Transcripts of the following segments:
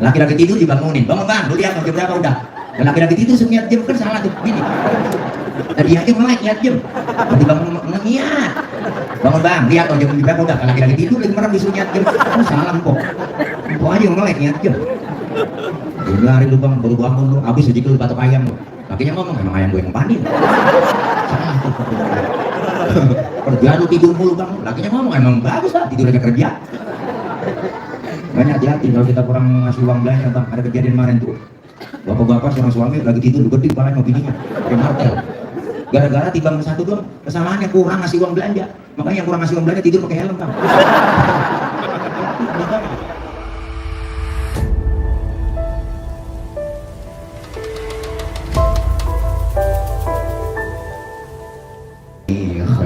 Laki-laki tidur dibangunin, bangun bang, lu lihat jam berapa udah. Dan laki-laki tidur seniat jam kan salah tuh, gini. Tadi aja melek lihat jam, nanti bangun ngeniat. Bangun bang, lihat jam berapa udah. Kalau laki-laki tidur lagi merem disuruh niat jam, salah kok. Kok aja melek niat jam. Udah hari lu bang, baru bangun lu, habis rezeki lu patok ayam lu. Lakinya ngomong, emang ayam gue yang panin. Salah tuh. Kerjaan lu tidur mulu bang, lakinya ngomong, emang bagus lah tidur aja kerja. Banyak hati-hati kalau kita kurang ngasih uang belanja bang. Ada kejadian kemarin tuh, bapak-bapak seorang suami lagi tidur gede kepalanya sama bininya kayak martel, gara-gara timbang satu doang kesamaannya kurang ngasih uang belanja. Makanya yang kurang ngasih uang belanja tidur pakai helm bang.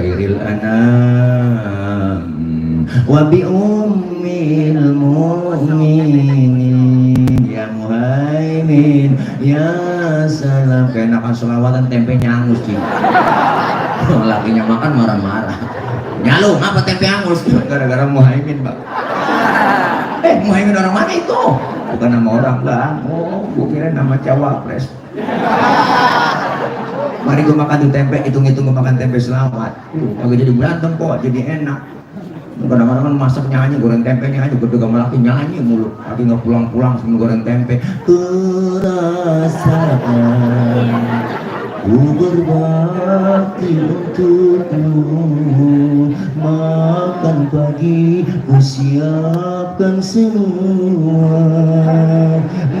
Khairil anam wa bi ummil mu'minin ya muhaimin ya salam. Keenakan selawatan tempe angus sih. Lakinya makan marah-marah, nyalung apa tempe angus gara-gara muhaimin bang. Muhaimin orang mana itu? Bukan nama orang bang. Oh gue kira nama cawapres. Mari gue makan tuh tempe, hitung-hitung gue makan tempe selawat. Agak jadi berantem kok, jadi enak. Kadang-kadang masak nyanyi, goreng tempenya aja, berdua sama laki nyanyi mulu. Laki nggak pulang-pulang sebelum goreng tempe. Kerasakan ku berbakti untukmu, makan pagi ku siapkan semua,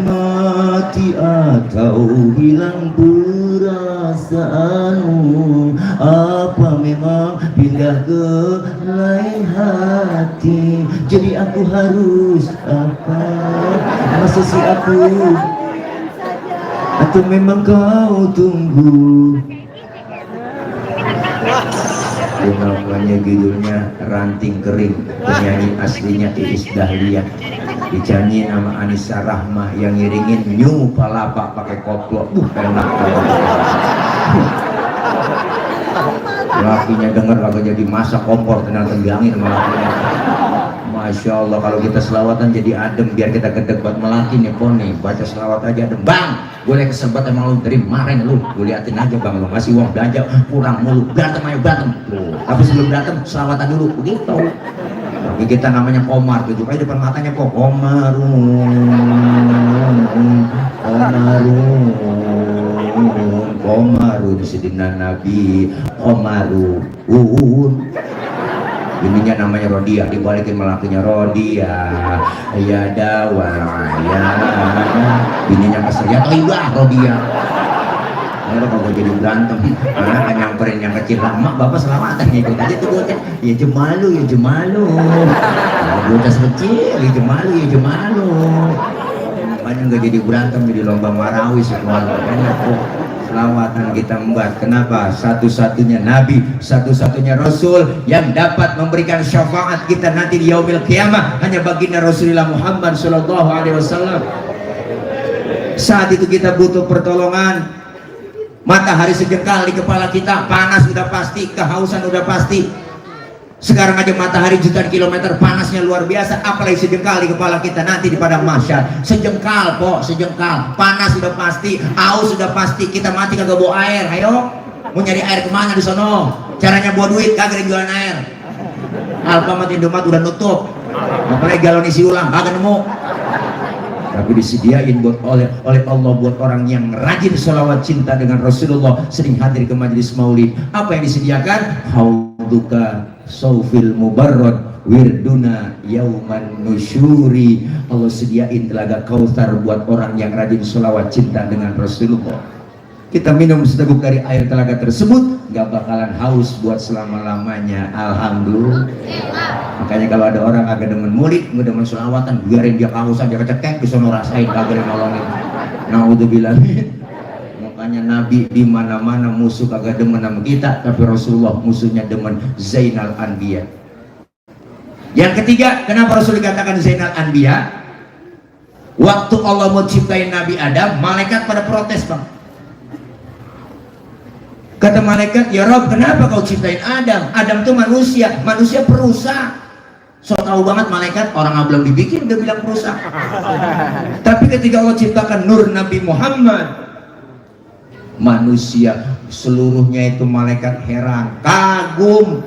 mati atau hilang perasaanmu, apa memang pindah ke lain hati, jadi aku harus apa, masa sih aku, atau memang kau tunggu. Namanya judulnya Ranting Kering, penyanyi aslinya Iis Dahlia, dicanyi nama Anissa Rahma, yang ngiringin New Palapa pakai koplo. Enak banget. Lakinya denger kagak jadi masak kompor, ternyata bilangin sama lakinya. Masya Allah, kalau kita selawatan jadi adem, biar kita gedek buat melakin ya poni. Baca selawat aja adem. Bang, boleh kesempat emang lu terimarin lu. Gue liatin aja bang, lu ngasih uang belanja kurang mulu, berantem ayo berantem. Tapi sebelum berantem selawatan dulu, begitu. Tapi kita namanya Komar, tujuh aja depan matanya kok Komaru disedina Nabi Komaru ininya namanya Rodia, dibalikin melakunya Rodia ya dawa ya ininya kesel ya toibah Rodia. Lalu kalau jadi berantem anak nyamperin yang kecil, lama bapak selawatan ikut aja tuh bocah, ya jemalu bocah kecil ya jemalu makanya nggak jadi berantem, jadi lomba marawis keluarganya kok. Selawatan kita membuat, kenapa? Satu-satunya Nabi, satu-satunya Rasul yang dapat memberikan syafaat kita nanti di yaumil qiyamah hanya baginda Rasulullah Muhammad Sallallahu Alaihi Wasallam. Saat itu kita butuh pertolongan. Matahari sejengkal di kepala kita, panas udah pasti, kehausan udah pasti. Sekarang aja matahari jutaan kilometer, panasnya luar biasa, apalagi sejengkal di kepala kita nanti di padang mahsyar. Sejengkal kok, sejengkal, panas sudah pasti, haus sudah pasti, kita mati kagak bawa air. Ayo, mau nyari air kemana di sono? Caranya bawa duit, kagak ada jualan air. Alfamart, Indomaret udah nutup, apalagi galon isi ulang, kagak nemu. Tapi disediain oleh Allah buat orang yang rajin sholawat cinta dengan Rasulullah, sering hadir ke majelis maulid. Apa yang disediakan? Hauduka saufil mubarrad wirduna yauman nusyuri. Allah sediain telaga Kautsar buat orang yang rajin sholawat cinta dengan Rasulullah. Kita minum seteguk dari air telaga tersebut, gak bakalan haus buat selama-lamanya. Alhamdulillah. Makanya kalau ada orang agak demen murid, gak demen sholawatan, biarin dia kehausan, dia kecekek, bisa ngerasain kagak nolongin. Naudzubillah. Makanya Nabi di mana-mana musuh kagak demen sama kita, tapi Rasulullah musuhnya demen, Zainal Anbiya. Yang ketiga, kenapa Rasul dikatakan Zainal Anbiya? Waktu Allah mau ciptain Nabi Adam, malaikat pada protes bang. Kata malaikat, ya Rob, kenapa kau ciptain Adam? Adam itu manusia, manusia perusak. So tahu banget malaikat, orang yang belum dibikin udah bilang perusak. Tapi ketika Allah ciptakan nur Nabi Muhammad, manusia seluruhnya itu malaikat heran, kagum,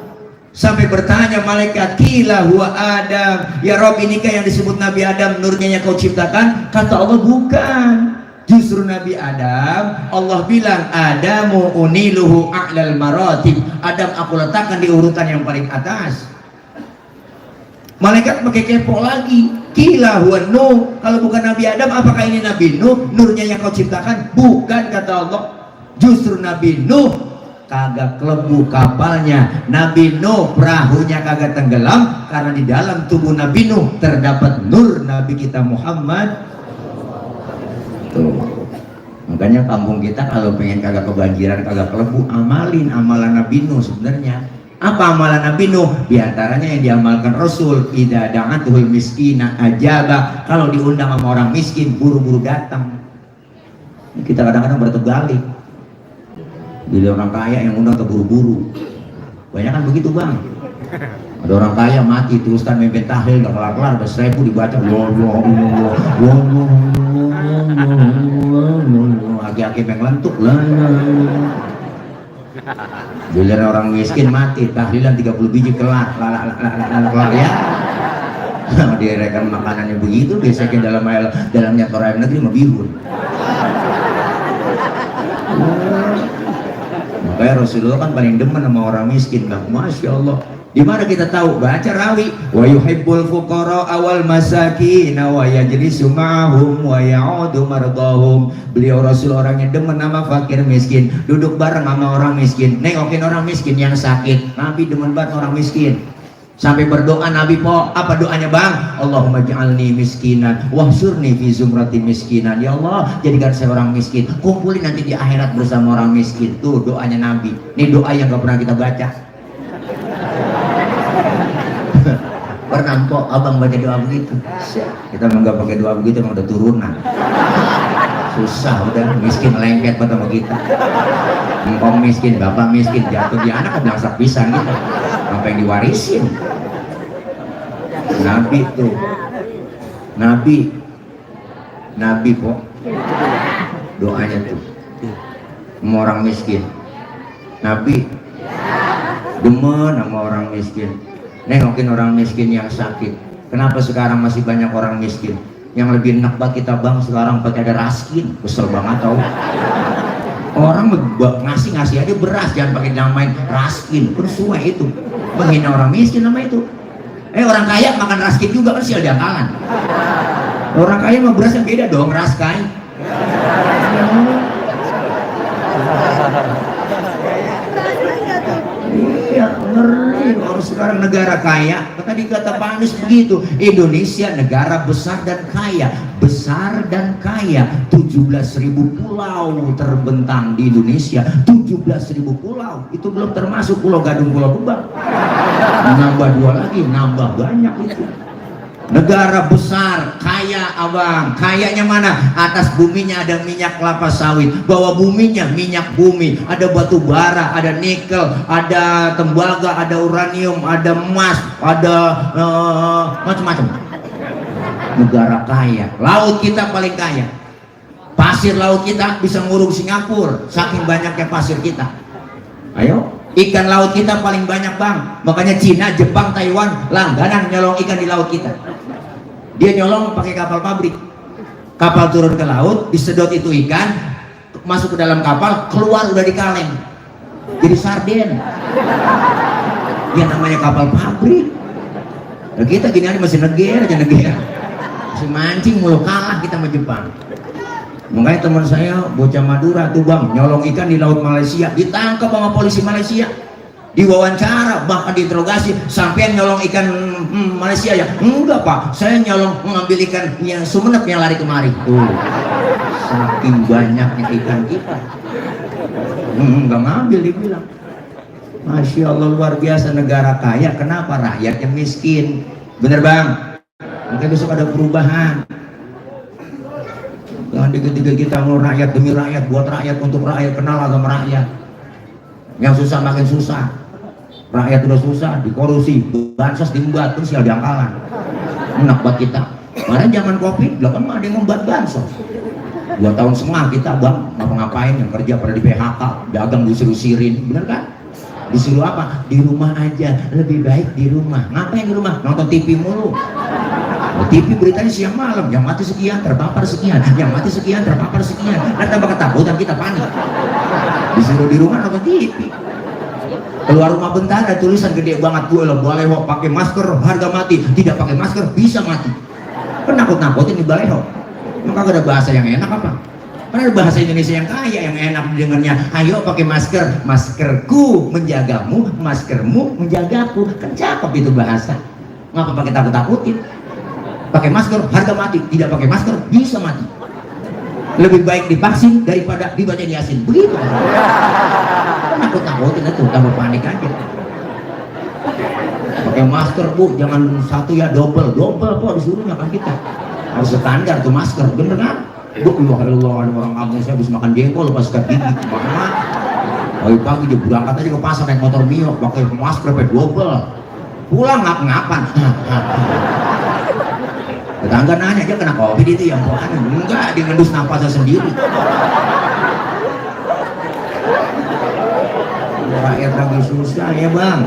sampai bertanya malaikat, kila huwa Adam, ya Rob, inikah yang disebut Nabi Adam nurnya yang kau ciptakan? Kata Allah, bukan, justru Nabi Adam, Allah bilang, Adamu uniluhu a'lal maratib, Adam aku letakkan di urutan yang paling atas. Malaikat pakai kepo lagi, kila huwa Nuh, kalau bukan Nabi Adam apakah ini Nabi Nuh, nurnya yang kau ciptakan? Bukan, kata Allah, justru Nabi Nuh kagak kelebu kapalnya, Nabi Nuh perahunya kagak tenggelam, karena di dalam tubuh Nabi Nuh terdapat nur Nabi kita Muhammad. Tuh, makanya kampung kita kalau pengen kagak kebanjiran, kagak kelebu, amalin amalan Nabi Nuh. Sebenarnya apa amalan Nabi Nuh? Di antaranya yang diamalkan Rasul, idza da'atuhul miskina ajaba, kalau diundang sama orang miskin buru-buru datang. Kita kadang-kadang berterbalik, bila orang kaya yang undang terburu-buru, banyak kan begitu bang. Ada orang kaya mati teruskan memimpin tahlil gak kelar-kelar, udah 1000 dibaca, aki-aki menglentuk lah. Bila orang miskin mati tahlilan 30 biji kelar ya. Direkan makanannya begitu, biasanya dalamnya Torah negeri mah bihun. Makanya Rasulullah kan paling demen sama orang miskin, bang. Masya Allah. Di mana kita tahu? Baca rawi, wa yuhibbul fuqara awal masakin wa yajlisu ma'hum wa ya'udu mardahum. Beliau Rasul orangnya demen sama fakir miskin, duduk bareng sama orang miskin, nengokin orang miskin yang sakit. Nabi demen banget orang miskin. Sampai berdoa Nabi po, apa doanya bang? Allahumma ja'alni miskinan wahsyurni fi zumrati miskinan. Ya Allah, jadikan saya orang miskin, kumpulin nanti di akhirat bersama orang miskin. Tuh doanya Nabi. Ini doa yang gak pernah kita baca. Pernah po abang baca doa begitu? Kita memang gak pakai doa begitu, memang udah turunan. Susah, udah miskin lengket buat sama kita. Engkong miskin, bapak miskin, jatuh di anak belangsak pisang gitu. Apa yang diwarisin? Nabi tuh, Nabi kok doanya tuh sama orang miskin. Nabi demen sama orang miskin, nengokin orang miskin yang sakit. Kenapa sekarang masih banyak orang miskin? Yang lebih enak banget kita bang sekarang pakai ada raskin, kesel banget tau. Orang ngasih aja beras, jangan pakai namain raskin, persuai itu menghina orang miskin nama itu. Orang kaya makan raskin juga kan sial diakalan. Orang kaya mah berasnya beda dong, raskai. Iya, ngeri. Orang sekarang negara kaya, tadi kata Pak Anies begitu, Indonesia negara besar dan kaya. Besar dan kaya, 17.000 pulau terbentang di Indonesia. 17.000 pulau, itu belum termasuk Pulau Gadung, Pulau Gebang. Nambah 2 lagi, nambah banyak itu. Negara besar, kaya abang. Kayanya mana? Atas buminya ada minyak kelapa sawit, bawah buminya minyak bumi, ada batu bara, ada nikel, ada tembaga, ada uranium, ada emas, ada macam-macam. Negara kaya. Laut kita paling kaya. Pasir laut kita bisa ngurung Singapura, saking banyaknya pasir kita. Ayo, ikan laut kita paling banyak bang. Makanya Cina, Jepang, Taiwan langganan nyolong ikan di laut kita. Dia nyolong pakai kapal pabrik. Kapal turun ke laut, disedot itu ikan, masuk ke dalam kapal, keluar udah di kaleng, jadi sarden. Ya namanya kapal pabrik. Nah, kita gini aja masih neger aja, masih mancing mulu, kalah kita sama Jepang. Makanya teman saya bocah Madura tuh bang, nyolong ikan di laut Malaysia, ditangkap sama polisi Malaysia, diwawancara, bahkan diinterogasi, sampean nyolong ikan Malaysia ya? Enggak pak, saya nyolong mengambil ikan yang Sumenep yang lari kemari. Tuh, saking banyaknya ikan kita, enggak ngambil, dibilang. Masya Allah, luar biasa negara kaya. Kenapa rakyatnya miskin? Bener bang? Mungkin besok ada perubahan. Jangan dikit-dikit kita mau rakyat demi rakyat, buat rakyat untuk rakyat, kenal agama rakyat. Yang susah makin susah. Rakyat udah susah, dikorupsi, bansos diembat, terus ya diangkalan. Enak buat kita. Kemarin zaman covid, belakang ada yang membuat bansos. 2 tahun setengah kita bang ngapa-ngapain, yang kerja pada di PHK, dagang disuruh sirin, bener kan? Disuruh apa? Di rumah aja, lebih baik di rumah. Ngapain di rumah? Nonton TV mulu. TV beritanya siang malam, yang mati sekian, terpapar sekian, yang mati sekian, terpapar sekian. Dan tambah ketakutan, kita panik. Disuruh di rumah nonton TV. Keluar rumah bentar ada tulisan gede banget, gue lo boleh pakai masker harga mati, tidak pakai masker bisa mati. Kan nakut-nakutin di baleho. Maka gak ada bahasa yang enak apa? Karena ada bahasa Indonesia yang kaya, yang enak didengarnya. Ayo pakai masker, maskerku menjagamu, maskermu menjagaku. Kan cakep itu bahasa. Ngapa pakai takut-takutin? Pakai masker harga mati, tidak pakai masker bisa mati. Lebih baik divaksin daripada dibaca Yasin. Begitu. Takut-takutin itu, tambah panik aja. Pakai masker bu, jangan satu ya, double kok disuruhnya kan kita. Harus standar tuh masker, bener kan? Bu, ada orang kampung saya habis makan jengkol pas sikat gigi. Mana? Pagi dia berangkat aja ke pasar naik motor Mio, pakai masker pakai double. Pulang ngap-ngapan. Tetangga nanya aja kena covid itu yang bukan? Enggak, dia ngendus napasnya sendiri. Rakyat lagi susah ya bang.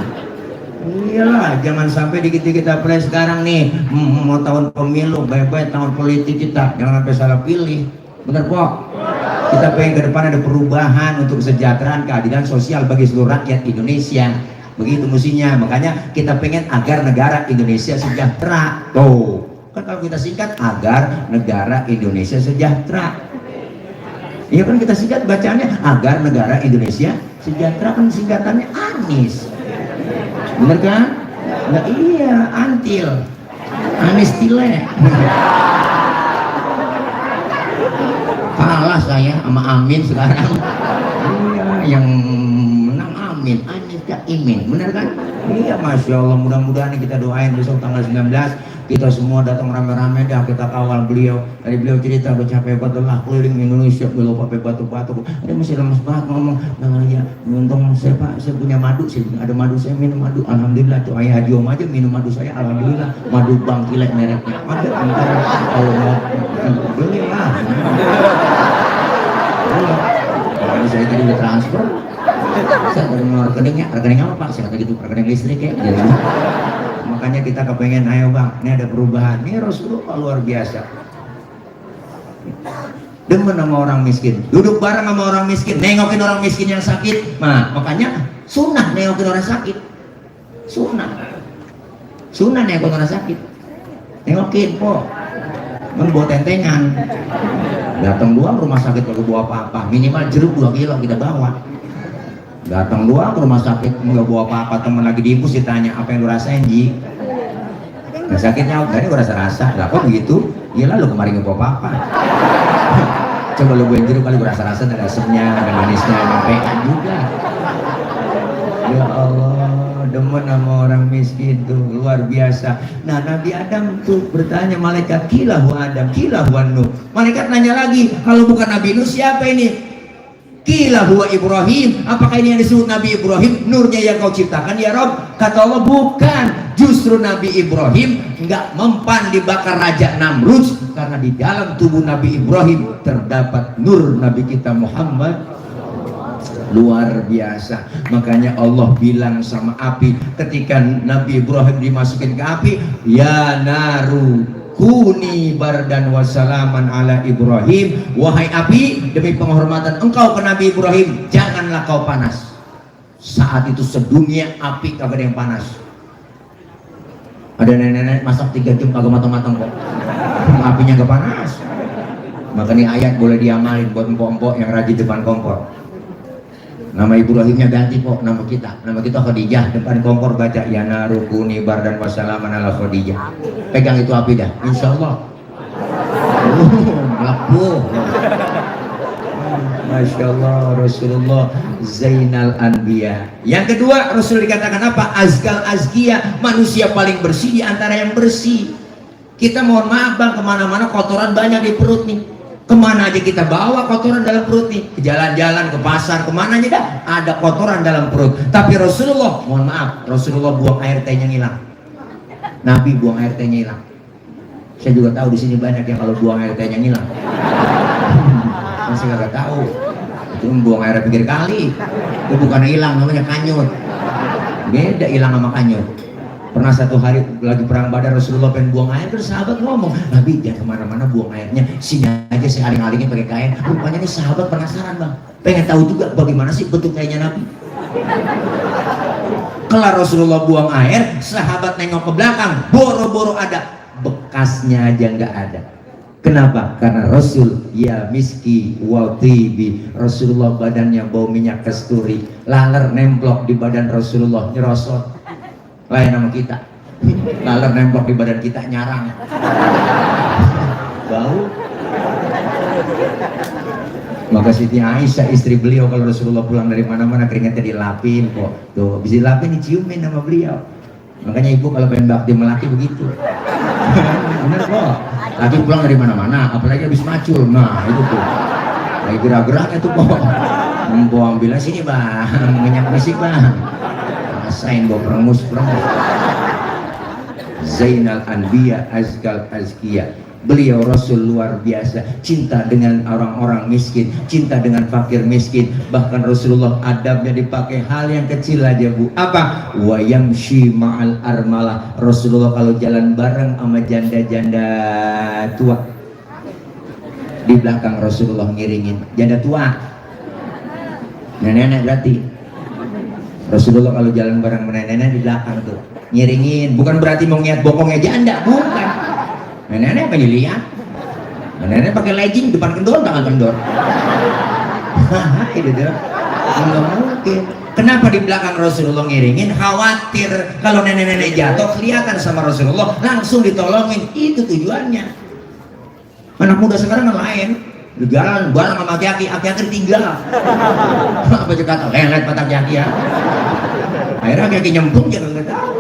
Iyalah, jangan sampai dikit-dikit kita play sekarang nih mau tahun pemilu, baik-baik tahun politik kita, jangan sampai salah pilih. Bener kok? Kita pengen ke depan ada perubahan untuk kesejahteraan, keadilan sosial bagi seluruh rakyat Indonesia. Begitu mestinya, makanya kita pengen agar negara Indonesia sejahtera. Tuh, kan kalau kita singkat agar negara Indonesia sejahtera. Iya kan kita singkat bacanya agar negara Indonesia sejahtera, kan singkatannya Anis. Bener kan? Nah iya, antil Anis Tile. Kalah saya sama Amin sekarang. Iya, yang menang Amin, Anis gak Imin, bener kan? Iya, Masya Allah, mudah-mudahan kita doain besok tanggal 19 kita semua datang rame-rame dah, kita kawal beliau. Tadi beliau cerita betapa hebatnya keliling Indonesia, belum pakai batu-batu. Dia masih lemes banget ngomong, nah ya, untung saya pak, saya punya madu sih, ada madu saya minum madu, alhamdulillah tuh ayah Haji Om aja minum madu saya, alhamdulillah. Madu Bang Kilek mereknya ada, antara kalau mau belilah. Kalau saya tadi udah transfer, saya dari rekeningnya apa pak? Saya kata gitu, rekening listrik ya. Makanya kita kepengen, ayo bang, ini ada perubahan. Ini Rasulullah luar biasa. Demen sama orang miskin, duduk bareng sama orang miskin, nengokin orang miskin yang sakit. Nah, makanya sunnah nengokin orang sakit. Sunnah nengokin orang sakit. Nengokin kok. Membawa tentengan. Datang doang rumah sakit kalau bawa apa-apa, minimal jeruk 2 kilo kita bawa. Datang doang ke rumah sakit nggak bawa apa-apa, teman lagi diimpus ditanya apa yang lu rasain Ji? Nah sakitnya udah gua rasa-rasa, lah kok begitu? Iya lu kemarin nggak bawa apa-apa. Coba lu buain jeruk kali gua rasa-rasa, ada asemnya, ada manisnya, nyampean juga. Ya Allah, demen sama orang miskin tuh luar biasa. Nah Nabi Adam tuh bertanya malaikat, kilahu Adam, kilahu Nuh. Malaikat nanya lagi, kalau bukan Nabi Nuh siapa ini? Kila huwa Ibrahim, apakah ini yang disebut Nabi Ibrahim, nurnya yang kau ciptakan ya Rob? Kata Allah bukan, justru Nabi Ibrahim nggak mempan dibakar Raja Namrud, karena di dalam tubuh Nabi Ibrahim terdapat nur Nabi kita Muhammad. Luar biasa. Makanya Allah bilang sama api ketika Nabi Ibrahim dimasukin ke api, ya naru kuni bardan wassalaman ala Ibrahim, wahai api, demi penghormatan engkau ke Nabi Ibrahim, janganlah kau panas. Saat itu sedunia api kagak ada yang panas. Ada nenek-nenek masak 3 jam kagak matang-matang kok, apinya gak panas. Makanya ayat boleh diamalin buat empok-empok yang rajin depan kompor. Nama Ibrahimnya ganti kok, nama kita Khadijah, depan kompor baca ya narukuni bardan wassalaman ala Khadijah. Pegang itu api dah, insya Allah melepuh. Masya Allah, Rasulullah Zainal Anbiya. Yang kedua, Rasul dikatakan apa? Azkal azkiya, manusia paling bersih di antara yang bersih. Kita mohon maaf bang, kemana-mana kotoran banyak di perut nih. Kemana aja kita bawa kotoran dalam perut nih, ke jalan-jalan, ke pasar, kemana aja dah ada kotoran dalam perut. Tapi Rasulullah, mohon maaf, Rasulullah buang air tehnya hilang. Nabi buang air tehnya hilang. Saya juga tahu di sini banyak yang kalau buang air tehnya ngilang. Masih nggak tahu. Itu buang air pinggir kali. Itu bukan hilang, namanya kanyut. Beda hilang sama kanyut. Pernah satu hari lagi perang Badar, Rasulullah pengen buang air, terus sahabat ngomong, Nabi jangan kemana-mana buang airnya, sini aja saya aling-alingin pakai kain. Rupanya nih sahabat penasaran bang, pengen tahu juga bagaimana sih bentuk kainnya Nabi. Kelar Rasulullah buang air, sahabat nengok ke belakang, boro-boro ada bekasnya aja nggak ada. Kenapa? Karena Rasul ya miski wa tibi, Rasulullah badannya bau minyak kasturi, laler nemplok di badan Rasulullah nyerosot. Lain sama kita, laler nemplok di badan kita nyarang, bau. Maka Siti Aisyah istri beliau kalau Rasulullah pulang dari mana-mana keringatnya dilapin kok, tuh bisa dilapin diciumin sama beliau. Makanya ibu kalau pengen bakti melaki begitu. Bener kok, laki pulang dari mana-mana apalagi habis macul, nah itu tuh lagi gerak-geraknya tuh kok, membuang bilang sini bang, minyak musik bang, rasain bawa perengus. Zainal Anbiya Azkal Azkiya, beliau Rasul luar biasa, cinta dengan orang-orang miskin, cinta dengan fakir miskin. Bahkan Rasulullah adabnya dipakai hal yang kecil aja bu, apa? Wa yamshi ma'al armalah, Rasulullah kalau jalan bareng sama janda-janda tua, di belakang Rasulullah ngiringin janda tua, nenek-nenek berarti. Rasulullah kalau jalan bareng nenek-nenek di belakang tuh ngiringin, bukan berarti mau ngiat bokongnya janda, bukan. Nenek-nenek apa dilihat? Nenek-nenek pakai legging depan kendor, tangan kendor. Itu tuh nggak mungkin. Kenapa di belakang Rasulullah ngiringin? Khawatir kalau nenek-nenek jatuh kelihatan sama Rasulullah, langsung ditolongin. Itu tujuannya. Anak muda sekarang kan lain, jalan bareng sama aki-aki tinggal. Apa juga lelet patah aki ya. Akhirnya aki nyemplung jangan nggak tahu.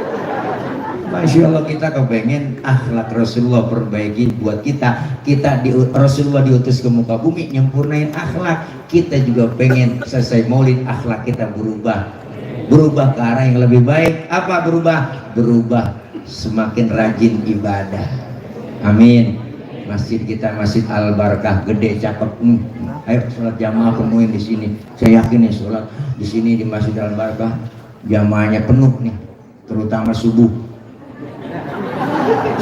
Masya Allah, kita kepengen akhlak Rasulullah perbaiki buat kita. Rasulullah diutus ke muka bumi nyempurnain akhlak. Kita juga pengen selesai maulid akhlak kita berubah ke arah yang lebih baik. Apa berubah semakin rajin ibadah. Amin. Masjid kita Masjid Al Barakah gede cakep. Ayo sholat jamaah penuhin di sini. Saya yakin nih sholat di sini di Masjid Al Barakah jamaahnya penuh nih, terutama subuh.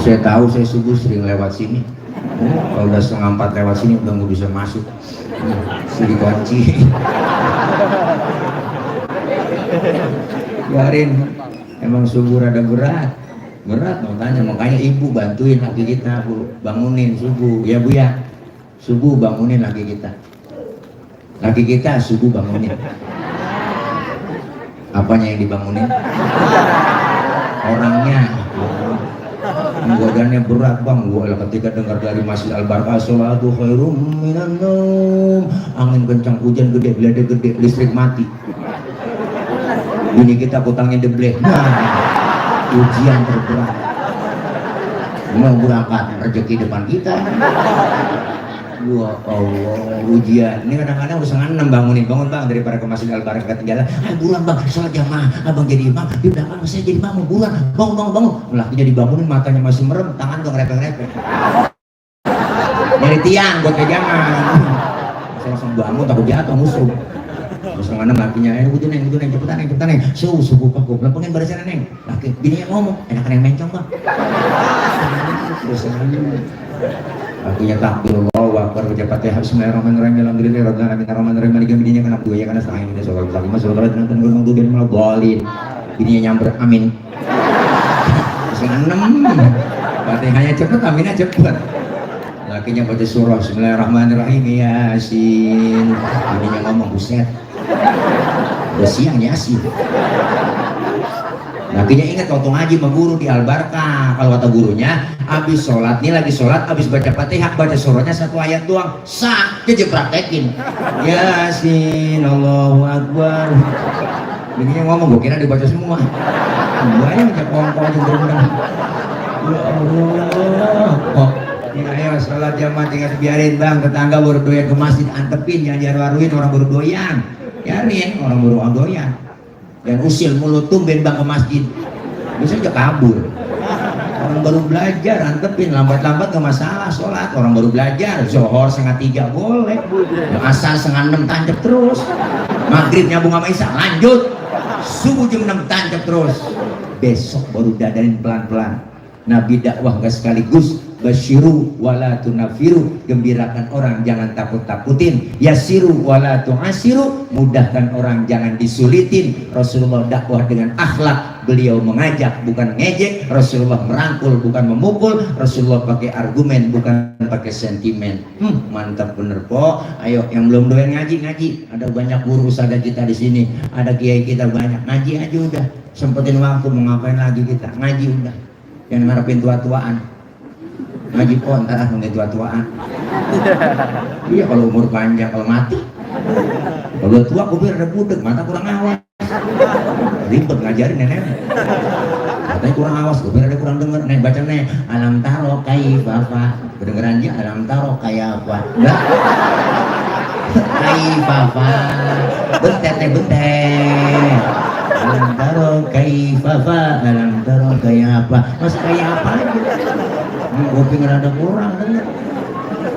Saya tahu, saya subuh sering lewat sini. Kalau udah 3:30 lewat sini udah nggak bisa masuk, sudah dikunci. Biarin, emang subuh rada berat makanya ibu bantuin laki kita bu, bangunin subuh ya bu ya, subuh bangunin laki kita subuh bangunin. Apanya yang dibangunin? Orangnya. Godanya berat bang, gua ketika dengar dari Masjid Al Barakah sholatu khairum minan naum, angin kencang, hujan gede, geledek gede, listrik mati, ini kita kutangnya deblek. Nah, ujian terberat mau berangkat rezeki depan kita. Ya Allah, ujian ini kadang-kadang udah 5:30 bangun bang, daripada ke Masjid Al Barakah ketinggalan. Buruan bang, sholat jamaah, abang jadi imam di belakang, saya jadi imam, buruan bangun. Lakinya dibangunin, matanya masih merem, tangan udah ngerepek-ngerepek nyari tiang buat pegangan. Saya langsung bangun, takut jatuh musuh. Terus 5:06 lakinya, udah neng, cepetan neng, subuh pak, gue pengen barisan neng. Laki bininya ngomong, enakan yang mencong bang. Terus lakinya takbir Allahu Akbar, baca Fatihah, bismillahirrahmanirrahim, alhamdulillahirrahmanirrahim, maliki bininya kena dua ya karena setengah ini sholat lagi mas sholat dan ngomong tuh biar malah bolin. Bininya nyamber amin. Terus 6 Fatihahnya cepet, aminnya cepet. Lakinya baca surah bismillahirrahmanirrahim, Yasin. Bininya ngomong buset, udah siang Yasin. Lakinya ingat waktu ngaji sama guru di Al Barakah, kalau kata gurunya habis sholat nih, lagi sholat habis baca Fatihah, baca surahnya 1 ayat doang, sah, dia praktekin Yasin Allahu Akbar. Bininya ngomong, gue kira dibaca semua, guanya baca kongkong aja bener-bener. Ya Allah, oh ya ayo sholat jamaah tinggal biarin bang, tetangga baru doyan ke masjid antepin, jangan diaruin orang baru doyan, biarin orang baru doyan. Dan usil mulut tumben bang ke masjid, bisa aja kabur. Orang orang baru belajar antepin, lambat-lambat gak masalah sholat. Orang baru belajar zuhur 2:30 boleh, asar 5:30 tancap terus, maghrib nyambung sama isya lanjut, subuh jam 6 tancap terus. Besok baru dadarin pelan-pelan. Nabi dakwah gak sekaligus, basyiru wala tunafiru, gembirakan orang jangan takut-takutin, yasiru wala tu'asiru, mudahkan orang jangan disulitin. Rasulullah dakwah dengan akhlak, beliau mengajak bukan ngejek, Rasulullah merangkul bukan memukul, Rasulullah pakai argumen bukan pakai sentimen. Mantap bener po. Ayo yang belum doyan ngaji, ada banyak guru ustadzah kita di sini, ada kiai kita banyak, ngaji aja udah, sempetin waktu. Mau ngapain lagi kita, ngaji udah, jangan ngarepin tua-tuaan. Ngaji po ntar nunggu tua-tuaan. Iya kalau umur panjang, kalau mati, kalau tua kupir ada budek, mata kurang awas, ribet ngajarin nenek, katanya kurang awas, kupir ada kurang denger. Nek baca nek alam taro kaifafa, kedengeran dia alam taro kayak apa, enggak kaifafa, bentet alam taro kaifafa, alam taro kayak apa, mas kayak apa aja. Kuping rada kurang denger.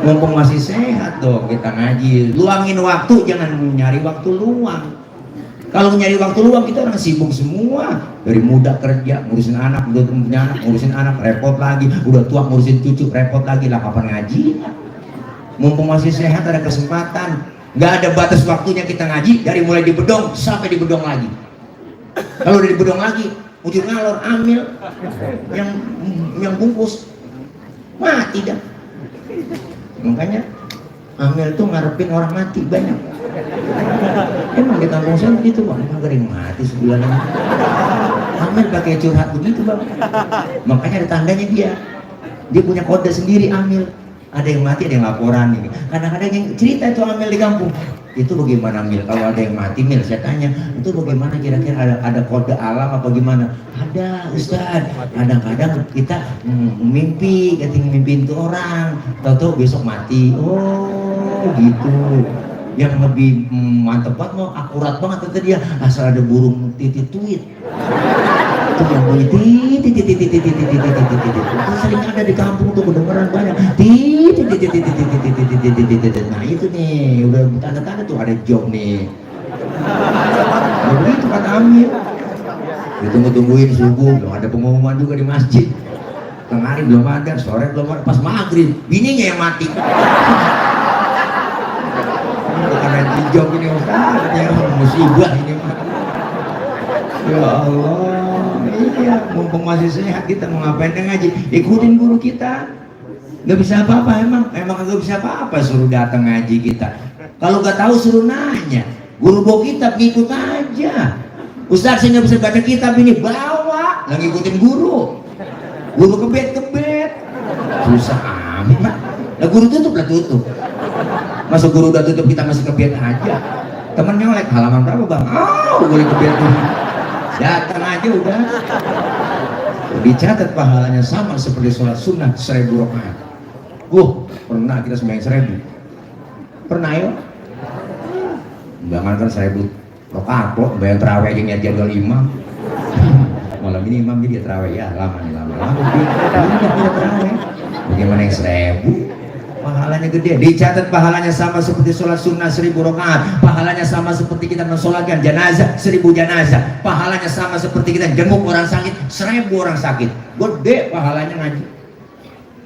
Mumpung masih sehat dong kita ngaji, luangin waktu, jangan nyari waktu luang. Kalau nyari waktu luang kita orang sibuk semua, dari muda kerja ngurusin anak, udah punya anak ngurusin anak repot lagi, udah tua ngurusin cucu repot lagi, lah kapan ngaji? Mumpung masih sehat ada kesempatan, nggak ada batas waktunya kita ngaji, dari mulai di bedong sampai di bedong lagi. Kalau udah di bedong lagi ujung ngalor amil yang bungkus mati dah. Makanya amil tuh ngarepin orang mati banyak. Emang di kampung saya begitu bang, emang ada yang mati sebulan ini. Amil pakai curhat begitu bang. Makanya ada tandanya dia punya kode sendiri amil. Ada yang mati, ada yang laporan ini. Kadang-kadang yang cerita itu amil di kampung. Itu bagaimana mil? Kalau ada yang mati mil, saya tanya, itu bagaimana kira-kira ada kode alam apa gimana? Ada Ustaz. Kadang-kadang kita mimpi, ketika mimpiin itu orang, tahu-tahu besok mati. Oh gitu. Yang lebih mantep banget, mau akurat banget kata dia, asal ada burung titit tweet. Itu yang bunyi titit. Itu sering ada di kampung tuh, kedengeran banyak. Nah itu nih, udah tanda-tanda tuh ada job nih. Nah, begitu kata Amir. Ditunggu-tungguin subuh, belum ada pengumuman juga di masjid. Tengah hari belum ada, sore belum ada, pas maghrib bininya yang mati. Bukan nanti job ini Ustaz, katanya musibah ini mah. Ya Allah, iya, mumpung masih sehat kita mau ngapain ngaji, ikutin guru kita. Gak bisa apa-apa, emang gak bisa apa-apa suruh datang ngaji kita. Kalau gak tahu suruh nanya, guru bawa kitab ngikut aja. Ustaz saya gak bisa baca kitab ini, bawa lagi ikutin guru kebet susah amat. Nah guru tutup lah tutup, masuk guru udah tutup kita masih kebet aja. Temen nyolek halaman berapa bang? Boleh kebet tuh, datang aja udah. Dicatat pahalanya sama seperti sholat sunnah 1000 rakaat. Pernah kita sembahyang 1000. Pernah yuk? Jangan kan 1000 rakaat kok, bayang terawih aja niat jadwal imam. Malam ini imam jadi terawih ya, lama terawih. Bagaimana yang 1000? Pahalanya gede, dicatat pahalanya sama seperti sholat sunnah 1000 rakaat, pahalanya sama seperti kita mensolatkan jenazah 1000 jenazah, pahalanya sama seperti kita jenguk orang sakit 1000 orang sakit. Gede pahalanya ngaji.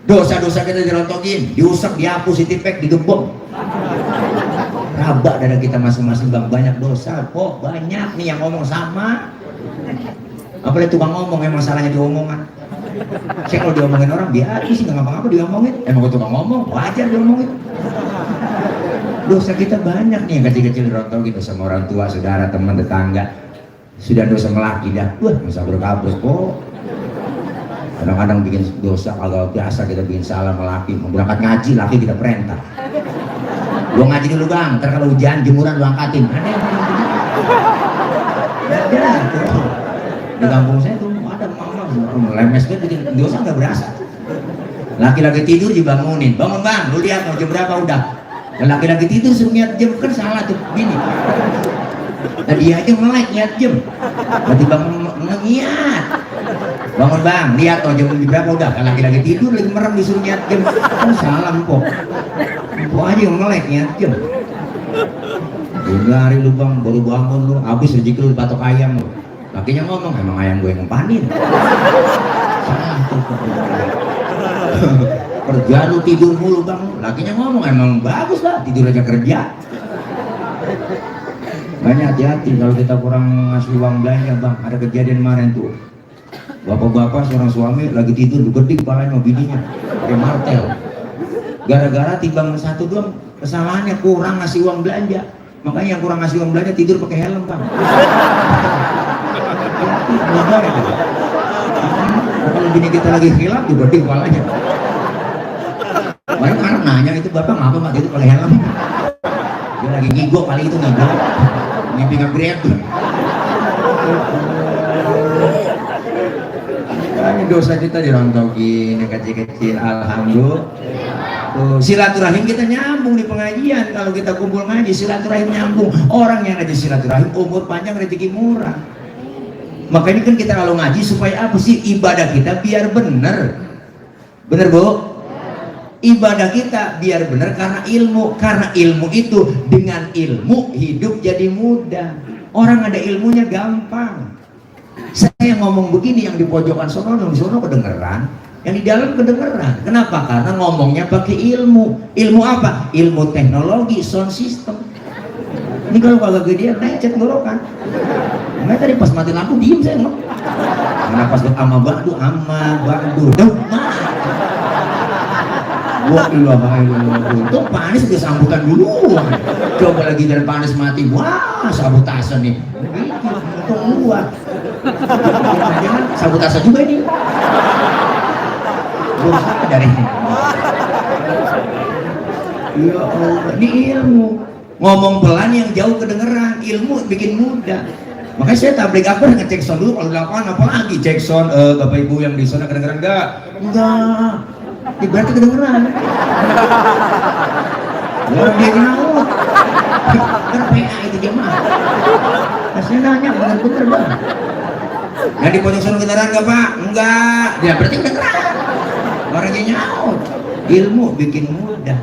Dosa-dosa kita dirontokin, diusap, dihapus, ditipek, digembok. Rabak dada kita masing-masing bang, banyak dosa kok, banyak nih yang ngomong sama. Apalagi tukang ngomong, emang salahnya diomongan. Saya kalau diomongin orang biar sih nggak ngapa-ngapa diomongin, emang gue tukang ngomong wajar diomongin. Dosa kita banyak nih yang kecil-kecil dirontokin, dosa sama orang tua, saudara, teman, tetangga. Sudah dosa melaki dah, masa berkabus kok. Kadang-kadang bikin dosa agak biasa, kita bikin salah melaki, mau berangkat ngaji laki kita perintah. Gua ngaji dulu bang, ntar kalau hujan jemuran lu angkatin. Ada di kampung saya tuh ada mama lemes kan bikin dosa nggak berasa. Laki-laki tidur dibangunin, bangun bang, lu lihat mau jam berapa udah. Dan laki-laki tidur suruh niat jam kan salah tuh, gini. Nah, dia aja melek niat jam. Berarti bangun ngiat. Bangun bang, lihat oh jam berapa udah kan lagi tidur lagi merem disuruh niat jam. Oh, salam kok. Kok aja yang melek niat jam. Udah hari lu bang, baru bangun lu, habis rezeki lu patok ayam lu. Lakinya ngomong, emang ayam gue yang panin. Kerja lu tidur mulu bang, lakinya ngomong, emang bagus lah tidur aja kerja. Banyak hati-hati kalau kita kurang ngasih uang belanja bang. Ada kejadian kemarin tuh, bapak-bapak seorang suami lagi tidur gede kepalanya sama bininya pakai martel. Gara-gara timbang satu doang kesalahannya kurang ngasih uang belanja. Makanya yang kurang ngasih uang belanja tidur pakai helm bang. Kalau bini kita lagi hilap juga gede kepalanya. Banyak anak nanya itu bapak ngapa mak itu pakai helm? Dia lagi ngigo kali itu ngigo. Mimpi nge-grab. Ini dosa kita dirontokin kecil-kecil. Alhamdulillah. Tuh, silaturahim kita nyambung di pengajian. Kalau kita kumpul ngaji silaturahim nyambung. Orang yang ngaji silaturahim umur panjang rezeki murah. Makanya kan kita kalau ngaji supaya apa sih? Ibadah kita biar bener. Bener bu? Ibadah kita biar bener karena ilmu. Karena ilmu itu, dengan ilmu hidup jadi mudah. Orang ada ilmunya gampang. Saya ngomong begini yang di pojokan sono, yang di sono kedengeran, yang di dalam kedengeran. Kenapa? Karena ngomongnya pakai ilmu. Ilmu apa? Ilmu teknologi, sound system. Ini kalau kagak gedean lecet ngorokan. Nah, tadi pas mati lampu diem saya ngomong. Karena pas ama ba'du dong. Wah, itu panis udah sambutan dulu. Coba lagi dari panis mati, wah sabotase nih. Itu luar. Jangan sabotase juga ini. Belum sadar ini. Ya Allah, ini ilmu. Ngomong pelan yang jauh kedengeran, ilmu bikin mudah. Makanya saya tablik akbar ngecek sound dulu kalau dilakukan apalagi cek sound. Bapak ibu yang di sana kedengeran enggak? Enggak. Ya berarti kedengeran. Orang dia nyaut. Kan PA itu dia mah. Saya nanya bener-bener bang. Nah di pojok sana kedengeran enggak pak? Enggak. Ya berarti kedengeran. Orangnya nyaut. Ilmu bikin mudah.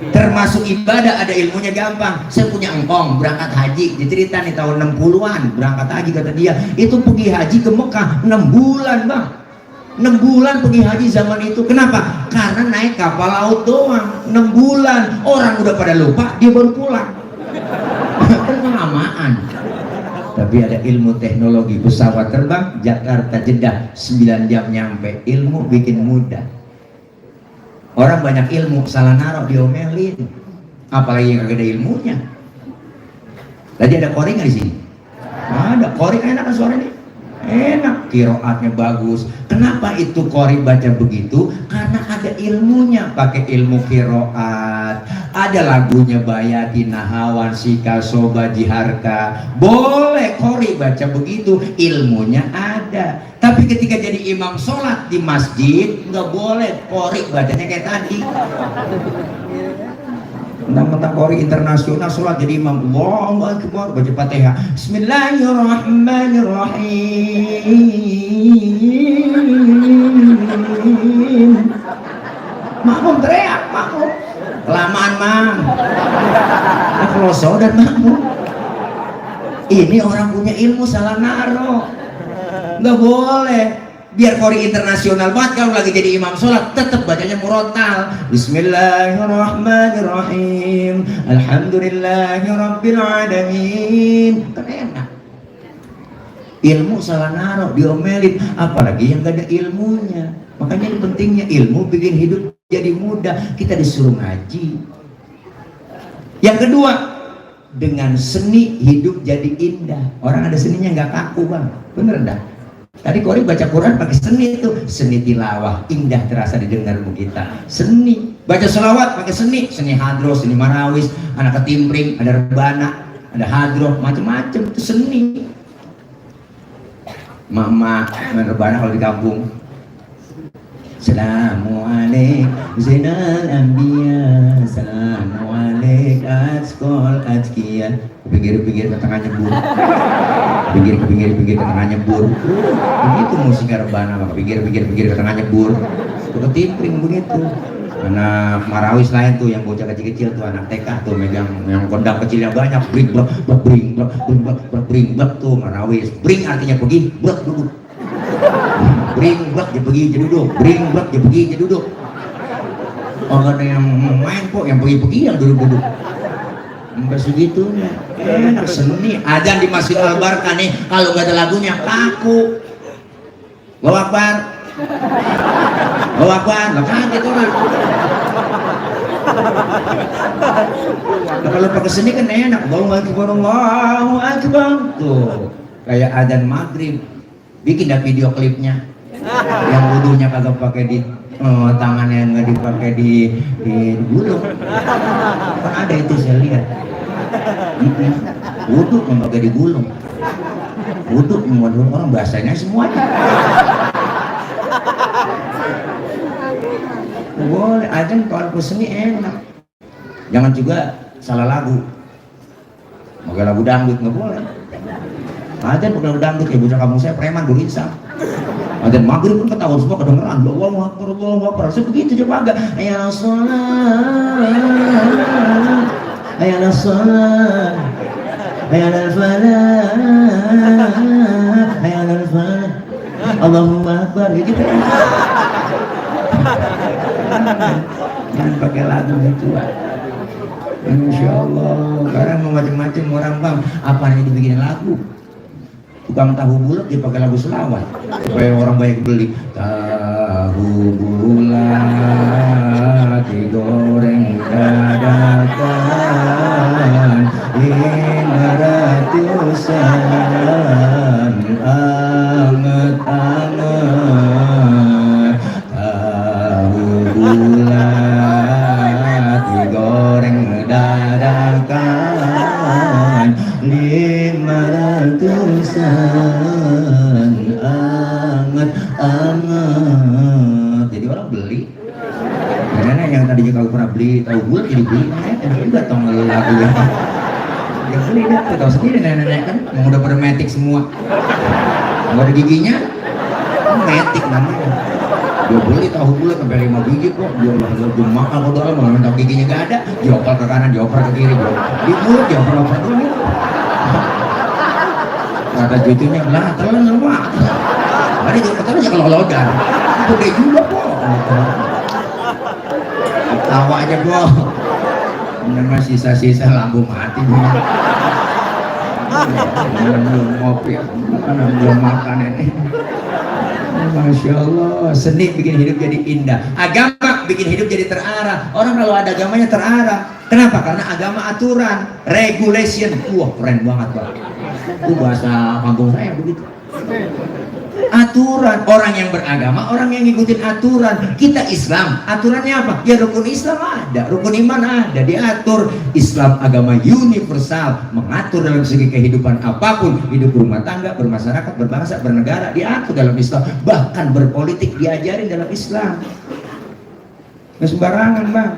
Termasuk ibadah ada ilmunya gampang. Saya punya engkong berangkat haji, dicerita nih tahun 60-an berangkat haji kata dia, itu pergi haji ke Mekah 6 bulan bang. 6 bulan pergi haji zaman itu. Kenapa? Karena naik kapal laut doang 6 bulan. Orang udah pada lupa, dia baru pulang. Kan kelamaan. Tapi ada ilmu teknologi, pesawat terbang Jakarta Jeddah 9 jam nyampe. Ilmu bikin mudah. Orang banyak ilmu, salah naruh diomelin. Apalagi yang gak ada ilmunya. Tadi ada kori nggak di sini? Ada kori, enak kan suaranya? Enak, kiroatnya bagus. Kenapa itu kori baca begitu? Karena ada ilmunya. Pakai ilmu kiroat. Ada lagunya Bayati Nahawan Sika Soba Jiharka. Boleh kori baca begitu, ilmunya ada. Tapi ketika jadi imam sholat di masjid nggak boleh kori bacanya kayak tadi. Mentang-mentang kori internasional sholat jadi imam, Allahu Akbar baca Fatihah, Bismillahirrahmanirrahim. Makmum teriak, makmum. Kelamaan mang. Kalau saudara makmum. Ini orang punya ilmu salah naruh. Nggak boleh. Biar kori internasional banget kalau lagi jadi imam sholat tetap bacanya murotal. Bismillahirrahmanirrahim. Alhamdulillahirabbil alamin. Kan enak. Ilmu salah naruh diomelin, apalagi yang gak ada ilmunya. Makanya ini pentingnya ilmu bikin hidup jadi mudah. Kita disuruh ngaji. Yang kedua, dengan seni hidup jadi indah. Orang ada seninya nggak kaku bang, bener dah. Tadi Kori baca Quran pakai seni itu, seni tilawah, indah terasa didengarmu kita. Seni, baca selawat pakai seni, seni hadroh, seni marawis, anak ketimpring, ada rebana, ada hadroh, macam-macam itu seni. Mama main rebana kalau di kampung. Assalamualaikum Zainal Anbiya, Assalamualaikum Asqal sekian, pinggir-pinggir ke tengah nyebur, pinggir ke tengah nyebur, begitu musiknya rebana, pinggir ke tengah nyebur, ke timpring begitu. Anak Marawis lain tuh yang bocah kecil-kecil tuh, anak TK tuh megang yang kondang kecilnya banyak, bring blak tuh Marawis. Bring artinya pergi, blak duduk. Bring blak dia pergi jadi duduk, bring blak dia pergi jadi duduk. Oh, ada yang main kok, yang pergi-pergi yang duduk-duduk. Enggak segitunya, enak seni. Adzan di Masjid Al Barkah nih, kalau nggak ada lagunya kaku. Allahu Akbar, Allahu Akbar, lah kaget orang. Nah, kalau pakai seni kan enak, Allahu Akbar, Allahu Akbar tuh, kayak adzan maghrib. Bikin dah video klipnya, yang wudunya kagak pakai di tangannya nggak dipakai di gulung, kan ada itu saya lihat. Wudhu nggak pakai di gulung, wudhu menurut orang bahasanya semuanya. Boleh adzan kalau seni enak, jangan juga salah lagu, pakai lagu dangdut nggak boleh. Adzan pakai lagu dangdut ya bocah kampung saya preman berisam. Adzan maghrib pun ketahuan semua kedengeran, Allahu Akbar, Allahu Akbar. Sebegitu coba agak ya sholat, ya sholat, ya falah, ya falah, Allahu Akbar gitu. Jangan pakai lagu itu, Pak. Insya Allah. Sekarang mau macam-macam orang bang, apa yang dibikin lagu? Tukang tahu bulat dia pakai lagu selawat supaya orang banyak beli. Tahu bulat digoreng dadakan 500-an anget-anget. Tahu bulat digoreng dadakan 500-an anget-anget. Jadi orang beli. Karena yang tadinya kalau pernah beli tahu bulat jadi beli. Enak juga tong lagu ya. Yang beli dah, tahu sendiri nenek-nenek kan yang udah pada metik semua. Nggak ada giginya, metik namanya. Dia beli tahu bulat sampai 5 biji kok. Dia makan kok dalam, malah tahu giginya nggak ada. Dioper ke kanan, dioper ke kiri, di mulut dioper-oper dulu. Kata cucunya, lah telan semua. Mari kita ketemu aja kalau lodan. Itu dia juga kok. Tawa aja kok. Memang sisa-sisa lampu mati. Belum ngopi, belum makan ini. Masya Allah, seni bikin hidup jadi indah. Agama bikin hidup jadi terarah. Orang kalau ada agamanya terarah. Kenapa? Karena agama aturan, regulation. Wah keren banget Pak. Itu bahasa kampung saya begitu. Aturan, orang yang beragama, orang yang ngikutin aturan. Kita Islam, aturannya apa? Ya rukun Islam ada, rukun iman ada, diatur. Islam agama universal, mengatur dalam segi kehidupan apapun, hidup berumah tangga, bermasyarakat, berbangsa, bernegara, diatur dalam Islam. Bahkan berpolitik diajarin dalam Islam. Nggak sembarangan bang.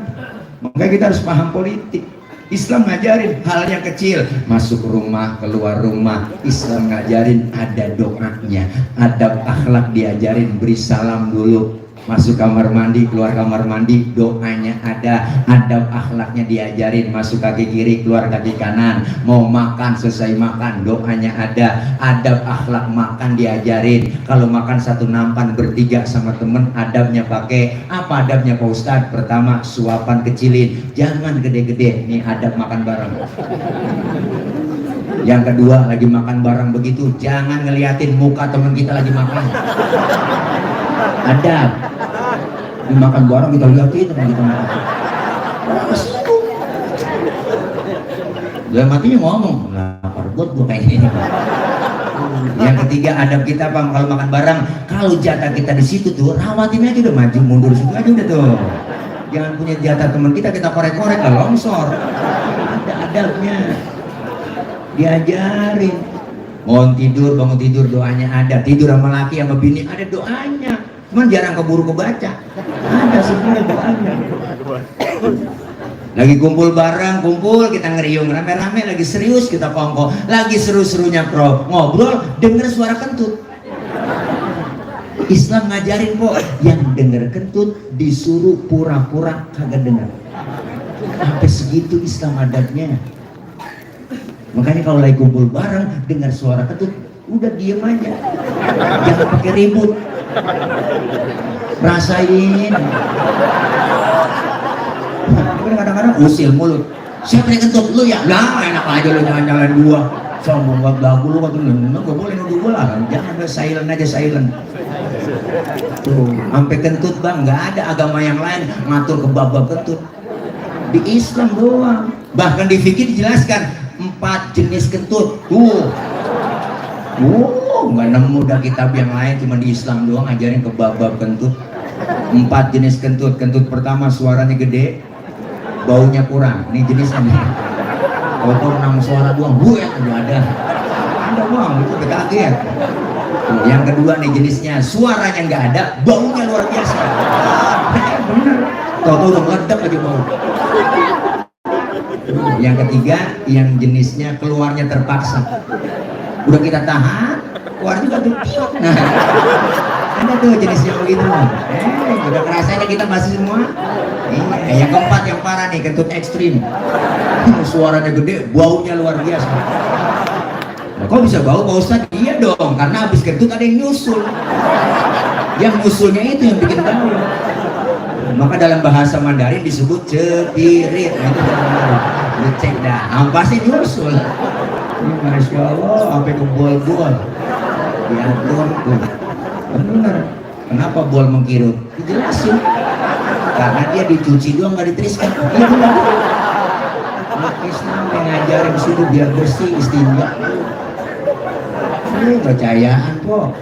Makanya kita harus paham politik. Islam ngajarin hal yang kecil, masuk rumah, keluar rumah. Islam ngajarin ada doanya, adab akhlak diajarin, beri salam dulu, masuk kamar mandi, keluar kamar mandi, doanya ada, adab akhlaknya diajarin, masuk kaki kiri, keluar kaki kanan, mau makan selesai makan, doanya ada, adab akhlak makan diajarin. Kalau makan satu nampan bertiga sama temen, adabnya pakai apa? Adabnya Pak Ustadz? Pertama, suapan kecilin, jangan gede-gede, ini adab makan bareng. Yang kedua, lagi makan bareng begitu, jangan ngeliatin muka temen kita lagi makan. Adab. Dimakan bareng kita liatin teman kita makan. Dia matinya ngomong, lapar buat gua kayak gini. Yang ketiga adab kita Bang, kalau makan bareng, kalau jatah kita di situ tuh rawatin aja, udah maju mundur situ aja udah tuh. Jangan punya jatah teman kita korek-korek lah longsor. Ada adabnya. Diajarin. Mau tidur, bangun tidur doanya ada. Tidur sama laki sama bini ada doanya. Cuman jarang keburu kebaca. Ada sebenarnya doanya. Lagi kumpul bareng, kita ngeriung rame-rame, lagi serius kita kongko, lagi seru-serunya ngobrol, denger suara kentut. Islam ngajarin kok, yang denger kentut disuruh pura-pura kagak denger. Sampai segitu Islam adabnya. Makanya kalau lagi kumpul bareng, dengar suara kentut, udah diem aja, jangan pakai ribut, rasain. Kadang-kadang usil mulut, siapa yang kentut? Lu ya? Lah enak aja lu, jangan nyalain gua, sombong gak belagu lu, waktu lu gak boleh nuduh gua lah, jangan silent aja, silent. Tuh, sampai kentut bang, nggak ada agama yang lain ngatur ke bab-bab kentut, di Islam doang. Bahkan di fikih dijelaskan 4 jenis kentut. Tuh, nggak nemu dah kitab yang lain, cuma di Islam doang ngajarin ke bab-bab kentut. 4 jenis kentut. Kentut pertama suaranya gede, baunya kurang. Ini jenisnya nih. Kotor 6 suara doang, buet udah ada bang, itu kaget. Yang kedua nih jenisnya, suaranya nggak ada, baunya luar biasa. Bener, tau udah meledak aja bau. Yang ketiga, yang jenisnya keluarnya terpaksa, udah kita tahan, keluar juga tuh tiup. Nah, ada tuh jenisnya begitu. Udah kerasanya kita masih semua. Yang keempat yang parah nih, kentut ekstrim. Suaranya gede, baunya luar biasa. Nah, kok bisa bau Pak Ustadz? Iya dong, karena habis kentut ada yang nyusul. Yang nyusulnya itu yang bikin bau. Maka dalam bahasa Mandarin disebut cepirit. Nah, itu dicek dah, pasti nyusul. Ini Masya Allah, sampai ke bol-bol. Diatur tuh. Bener. Kenapa bol mengkirut? Dijelasin. Karena dia dicuci doang, nggak diteriskan. Islam yang ngajarin disitu biar bersih, istinja. Percayaan kok.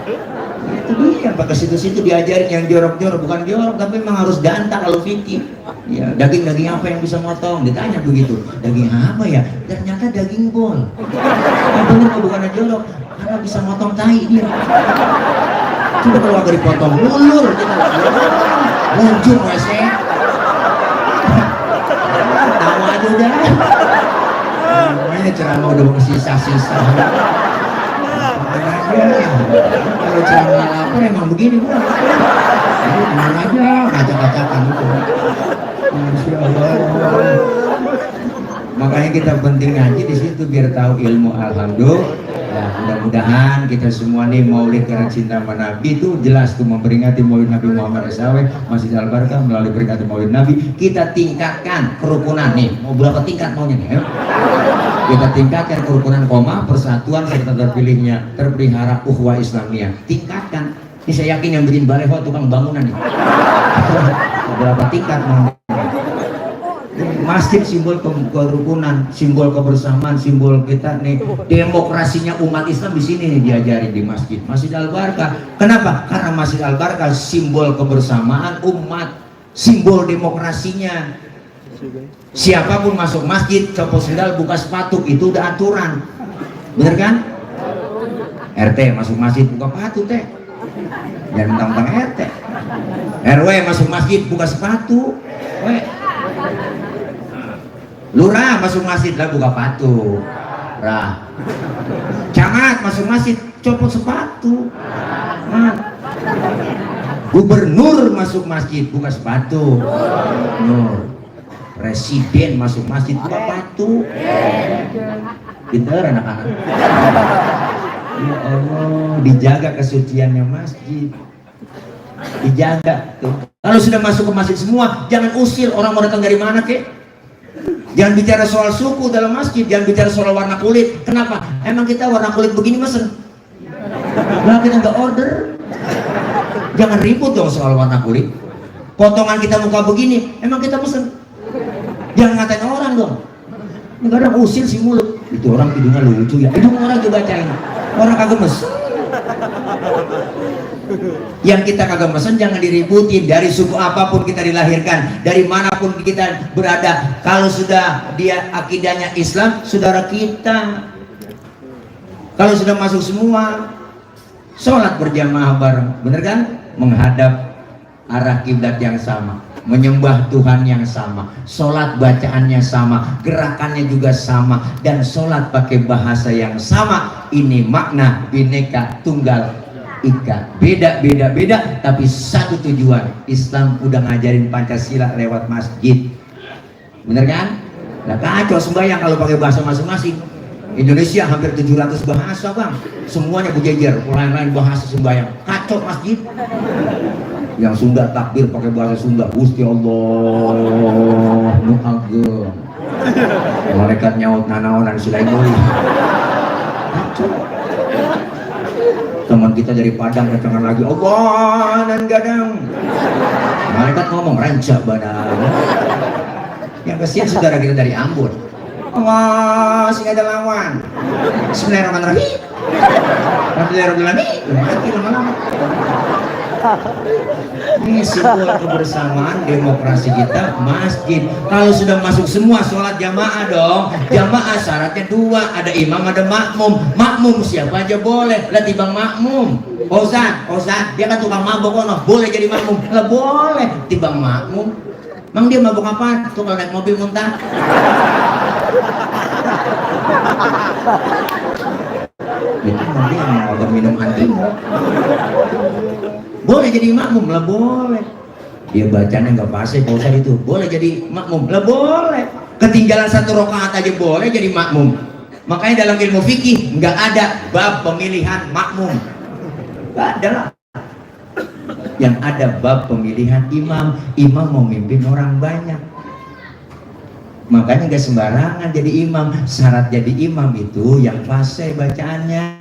Itu dia, pakai situ-situ diajarin yang jorok-jorok, bukan jorok, tapi memang harus ganteng kalau fikih. Ya, daging apa yang bisa motong? Ditanya begitu. Daging apa ya? Ternyata daging bol. Bener kok, bukan jorok, karena bisa motong tai dia. Coba kalau agak dipotong, mulur kita. Muncul WC. Tahu aja udah. Namanya ceramah udah bersisa-sisa. Kalau ceramah lapar emang begini bro. Jadi tenang aja, ngacak-ngacakan itu. Masya Allah. Makanya kita penting ngaji di situ biar tahu ilmu. Alhamdulillah. Ya, mudah-mudahan kita semua nih maulid karena cinta sama Nabi itu jelas tuh memperingati maulid Nabi Muhammad SAW, Masjid Al-Barkah melalui peringatan maulid Nabi. Kita tingkatkan kerukunan nih. Mau berapa tingkat maunya nih? Kita tingkatkan kerukunan koma, persatuan serta terpelihara ukhuwah Islamiyah. Tingkatkan. Ini saya yakin yang bikin baleho tukang bangunan nih. Berapa tingkat mau? Masjid simbol kerukunan, simbol kebersamaan, simbol kita nih demokrasinya umat Islam di sini nih diajari di masjid Al-Barkah. Kenapa? Karena Masjid Al-Barkah simbol kebersamaan umat, simbol demokrasinya. Siapapun masuk masjid, copot sendal, buka sepatu, itu udah aturan, bener kan? RT masuk masjid buka sepatu teh, jangan mentang-mentang RT. RW masuk masjid buka sepatu, Lurah masuk masjid lah buka sepatu. Camat masuk masjid copot sepatu. Gubernur masuk masjid buka sepatu. Presiden masuk masjid buka sepatu. Pintar anak-anak. Ya Allah, dijaga kesuciannya masjid. Dijaga tuh. Kalau sudah masuk ke masjid semua, jangan usir orang mau datang dari mana kek. Jangan bicara soal suku dalam masjid, jangan bicara soal warna kulit. Kenapa? Emang kita warna kulit begini mesen? Nah, kita nggak order. Jangan ribut dong soal warna kulit. Potongan kita muka begini, emang kita pesen? Jangan ngatain orang dong. Nggak ada usir si mulut. Itu orang hidungnya lucu ya. Hidung orang coba bacain. Orang kagak mesen. Yang kita kagak mesen jangan diributin. Dari suku apapun kita dilahirkan, dari manapun kita berada, kalau sudah dia akidahnya Islam, saudara kita. Kalau sudah masuk semua, sholat berjamaah bareng, bener kan? Menghadap arah kiblat yang sama. menyembah Tuhan yang sama, sholat bacaannya sama, gerakannya juga sama, dan sholat pakai bahasa yang sama. Ini makna Bhinneka Tunggal Ika, beda, tapi satu tujuan. Islam udah ngajarin Pancasila lewat masjid, bener kan? Nah kacau sembahyang kalau pakai bahasa masing-masing. Indonesia hampir 700 bahasa bang, semuanya berjejer, lain-lain bahasa sembahyang, kacau masjid. Yang Sunda takbir pakai bahasa Sunda, Gusti Allah nu ageng, malaikat nyaut nanaonan silai deui. Teman kita dari Padang kecengan lagi Allah dan gadang, malaikat ngomong ranca badan. Yang kesian saudara kita dari Ambon, Allah sing ada lawan, Bismillahirrahmanirrahim, Alhamdulillahirrahmanirrahim, mati lama-lama. Ini simbol kebersamaan demokrasi kita masjid. Kalau sudah masuk semua sholat jamaah dong. Jamaah syaratnya dua, ada imam ada makmum. Makmum siapa aja boleh, lah tibang makmum. Ustaz, dia kan tukang mabok kono, boleh jadi makmum? Lah boleh, tibang makmum. Mang dia mabok apa? Tuh kalau naik mobil muntah. Itu nanti yang mau minum antimo. Boleh jadi makmum, lah boleh. Dia bacanya nggak fasih, kalau usah itu. Boleh jadi makmum, lah boleh. Ketinggalan satu rakaat aja boleh jadi makmum. Makanya dalam ilmu fikih nggak ada bab pemilihan makmum, nggak ada lah. Yang ada bab pemilihan imam. Imam mau mimpin orang banyak. Makanya nggak sembarangan jadi imam. Syarat jadi imam itu yang fasih bacaannya.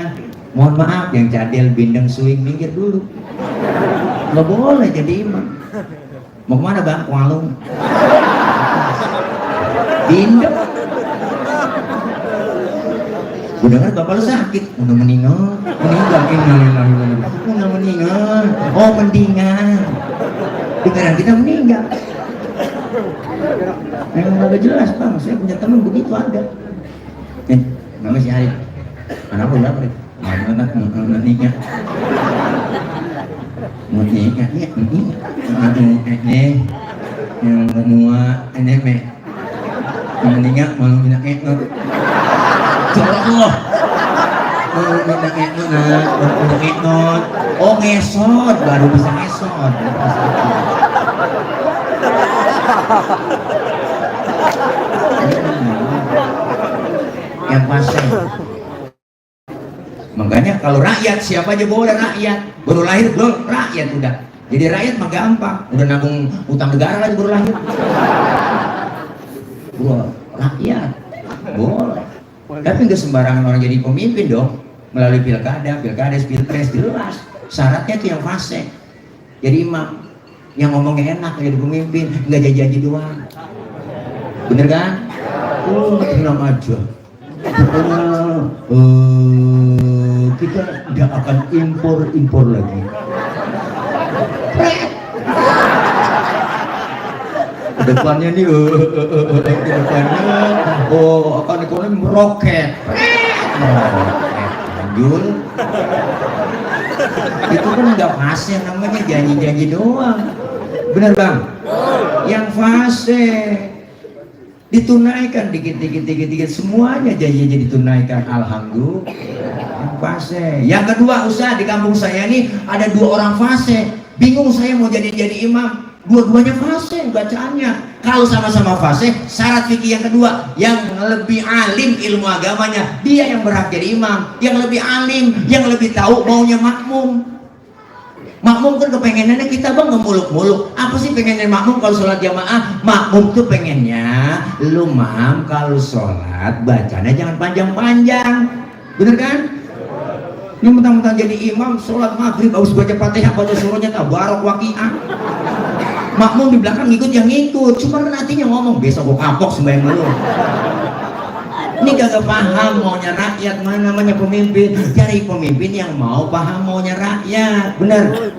Mohon maaf, yang cadel bindeng swing minggir dulu. Nggak boleh jadi imam. Mau kemana bang? Walung. Bindeng. Gue dengar bapak lu sakit. Udah meninggal. Udah meninggal. Oh mendingan. Dengaran kita meninggal. Memang agak jelas bang. Saya punya teman begitu ada. Nama si Arif. Anak lu berapa? Anak menikah. Menikah ya ini yang semua ini me meninggal mau minta ekor Allah mau minta ekor oh ngesot baru bisa ngesot yang pasang. Makanya kalau rakyat siapa aja boleh rakyat, baru lahir belum rakyat udah. Jadi rakyat mah gampang, udah nanggung utang negara lagi baru lahir. Bro, rakyat boleh. Tapi nggak sembarangan orang jadi pemimpin dong. Melalui pilkada, pilpres jelas. Syaratnya itu yang fase. Jadi imam yang ngomongnya enak jadi pemimpin, nggak janji doang. Bener kan? Oh, tenang aja. Kita tidak akan impor lagi. Kedepannya nih, kedepannya, akan ekonomi meroket. Lanjut. Itu kan nggak fase, namanya janji-janji doang. Bener bang? Yang fase ditunaikan dikit semuanya janjinya ditunaikan. Alhamdulillah. Fase. Yang kedua usaha di kampung saya ini ada 2 orang fase. Bingung saya mau jadi imam. Dua-duanya fase bacaannya. Kalau sama-sama fase, syarat fikih yang kedua, yang lebih alim ilmu agamanya, dia yang berhak jadi imam. Yang lebih alim, yang lebih tahu maunya makmum. Makmum kan kepengenannya kita bang nggak muluk-muluk. Apa sih pengennya makmum kalau sholat jamaah? Makmum tuh pengennya lu mam kalau sholat bacanya jangan panjang-panjang, bener kan? Ini mentang-mentang jadi imam sholat maghrib harus baca fatihah, baca surahnya tabarok waqiah. Makmum di belakang ngikut yang ngikut, cuma kan hatinya ngomong besok gua kapok sembahyang lu. Ini gak paham maunya rakyat. Mana namanya pemimpin? Cari pemimpin yang mau paham maunya rakyat, bener.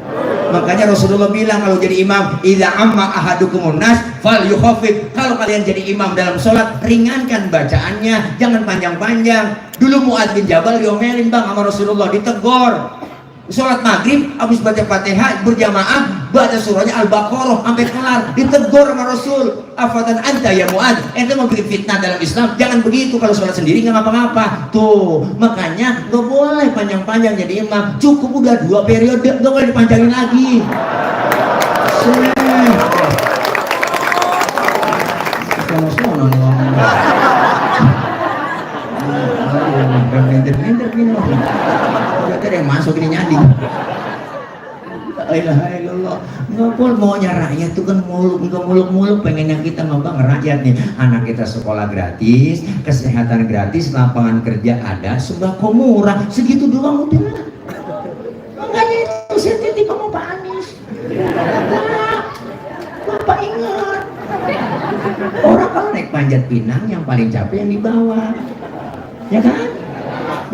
Makanya Rasulullah bilang kalau jadi imam, idza amma ahadukumun nas fal yukhaffif. Kalau kalian jadi imam dalam sholat, ringankan bacaannya, jangan panjang-panjang. Dulu Mu'adz bin Jabal diomelin bang sama Rasulullah, ditegor. Sholat maghrib habis baca fatihah berjamaah baca surahnya Al-Baqarah sampai kelar, ditegur sama Rasul, afatan anta ya Mu'ad, ente mau bikin fitnah dalam Islam, jangan begitu. Kalau sholat sendiri nggak ngapa-ngapa tuh, makanya nggak boleh panjang-panjang jadi imam, cukup udah 2 periode, nggak boleh dipanjangin lagi. Gak ada yang masuk ini nyanding. La ilaha illallah. Nggak boleh, maunya rakyat itu kan muluk-muluk pengennya kita mau bang rakyat nih, anak kita sekolah gratis, kesehatan gratis, lapangan kerja ada, sembako murah, segitu doang udah. Makanya itu saya titip sama Pak Anies. Bapak ingat, orang kalau naik panjat pinang yang paling capek yang di bawah, ya kan?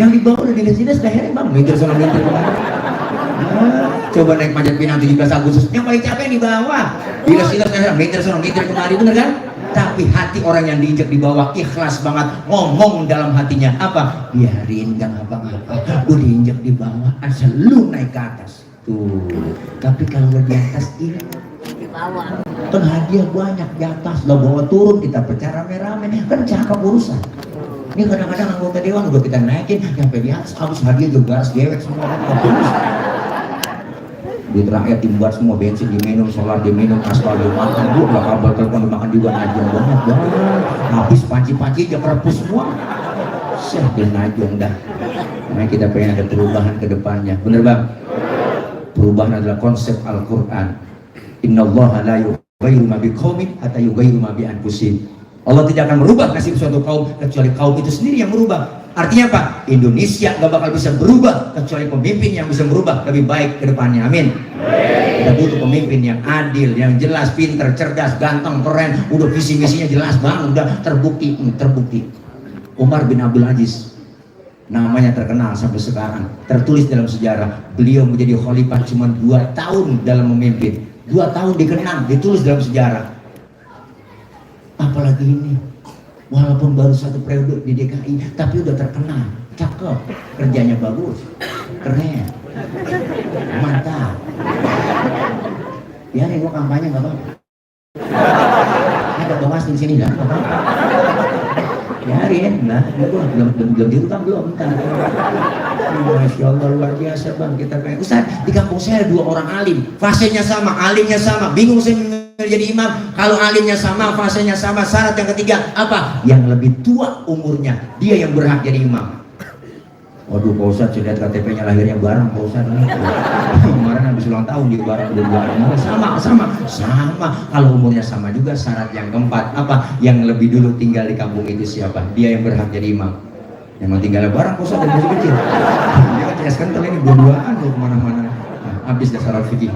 Yang di bawah udah diles-diles lehernya bang, minggir sana minggir kemana? Coba naik panjat pinang 17 Agustus, yang paling capek yang di bawah, diles-diles lehernya, minggir sana minggir kemari, bener kan? Tapi hati orang yang diinjak di bawah ikhlas banget, ngomong dalam hatinya apa? Biarin gak ngapa-ngapa, gue diinjak di bawah, asal lu naik ke atas. Tuh, tapi kalau udah di atas ini kan hadiah banyak di atas, lo bawa turun kita pecah rame-rame, kan cakep urusan. Ini kadang-kadang anggota dewan udah kita naikin sampai di atas, habis hadiah juga gas dewek semua kan. Duit rakyat dibuat semua, bensin diminum, solar diminum, aspal dimakan, lah kabel telepon dimakan juga, najong banget banget. Habis panci-panci aja kerepus semua. Siapin najong dah. Nah kita pengen ada perubahan ke depannya, bener bang? Perubahan adalah konsep Al-Quran. Innallaha la yughayyiru ma biqaumin hatta yughayyiru ma bi anfusihim. Allah tidak akan merubah nasib suatu kaum kecuali kaum itu sendiri yang merubah. Artinya apa? Indonesia gak bakal bisa berubah kecuali pemimpin yang bisa merubah lebih baik ke depannya. Amin. Kita butuh pemimpin yang adil, yang jelas, pinter, cerdas, ganteng, keren, udah visi misinya jelas banget, udah terbukti. Umar bin Abdul Aziz namanya terkenal sampai sekarang, tertulis dalam sejarah. Beliau menjadi khalifah cuma 2 tahun dalam memimpin. 2 tahun dikenang, ditulis dalam sejarah. Apalagi ini, walaupun baru 1 periode di DKI, tapi udah terkenal, cakep, kerjanya bagus, keren, mantap. Ya, gua kampanye nggak bang? Ada Bang Mas di sini nggak? Biarin, nah, belum diutang belum, entar. Masya Allah luar biasa bang, kita pengen. Ustaz, di kampung saya 2 orang alim, fasenya sama, alimnya sama, bingung saya jadi imam. Kalau alimnya sama, fasenya sama, syarat yang ketiga apa? Yang lebih tua umurnya, dia yang berhak jadi imam. Waduh Pak Ustadz, saya lihat KTP-nya lahirnya bareng Pak Ustadz. Kemarin habis ulang tahun di bareng udah bareng. Sama. Kalau umurnya sama juga, syarat yang keempat apa? Yang lebih dulu tinggal di kampung itu siapa? Dia yang berhak jadi imam. Yang mau tinggal bareng Pak Ustadz dari masih kecil. Dia kan CS kental ini dua-duaan loh kemana-mana. Habis dah syarat fikih.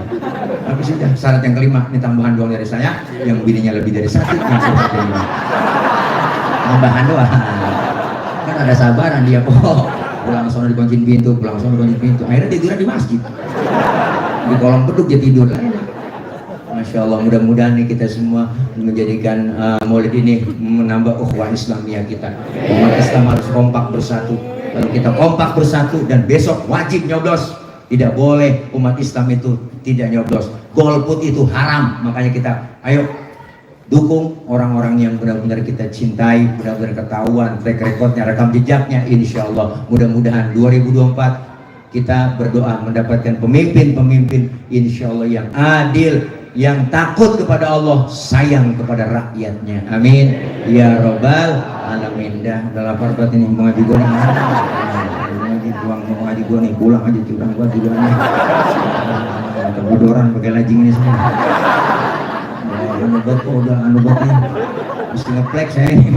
Habis sudah syarat yang kelima, ini tambahan doang dari saya, yang bininya lebih dari 1 yang syarat jadi imam. Tambahan doang. Kan ada sabaran dia kok. Pulang sono dikunciin pintu, akhirnya tidurnya di masjid, di kolong beduk dia tidur. Masya Allah, mudah-mudahan nih kita semua menjadikan maulid ini menambah ukhuwah Islamiyah kita. Umat Islam harus kompak bersatu. Kalau kita kompak bersatu dan besok wajib nyoblos, tidak boleh umat Islam itu tidak nyoblos. Golput itu haram, makanya kita ayo dukung orang-orang yang benar-benar kita cintai, benar-benar ketahuan track recordnya, rekam jejaknya. Insya Allah mudah-mudahan 2024 kita berdoa mendapatkan pemimpin-pemimpin insya Allah yang adil, yang takut kepada Allah, sayang kepada rakyatnya. Amin ya robbal alamin. Dah lapar banget ini, mau ngaji gue nih, mau ngaji gue nih, pulang aja curang gue juga nih, terbodoran pakai lajing ini semua. Anubat kok udah anubatnya mesti ngeplek saya ini.